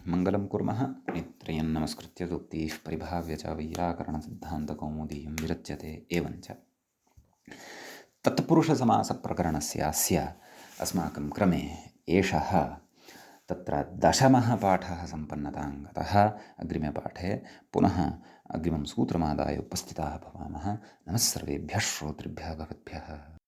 मङ्गलं कुर्मः। नित्रयं नमस्कृत्य सूक्तिः परिभाव्य च वैयाकरणसिद्धान्तकौमुदीयं विरच्यते। एवञ्च तत्पुरुषसमासप्रकरणस्यास्य अस्माकं क्रमे एषः तत्र 10मः पाठः सम्पन्नतां गतः। अग्रिमे पाठे पुनः अग्रिमं सूत्रमादाय उपस्थिताः भवामः। नमः सर्वेभ्यः श्रोतृभ्यः भवद्भ्यः।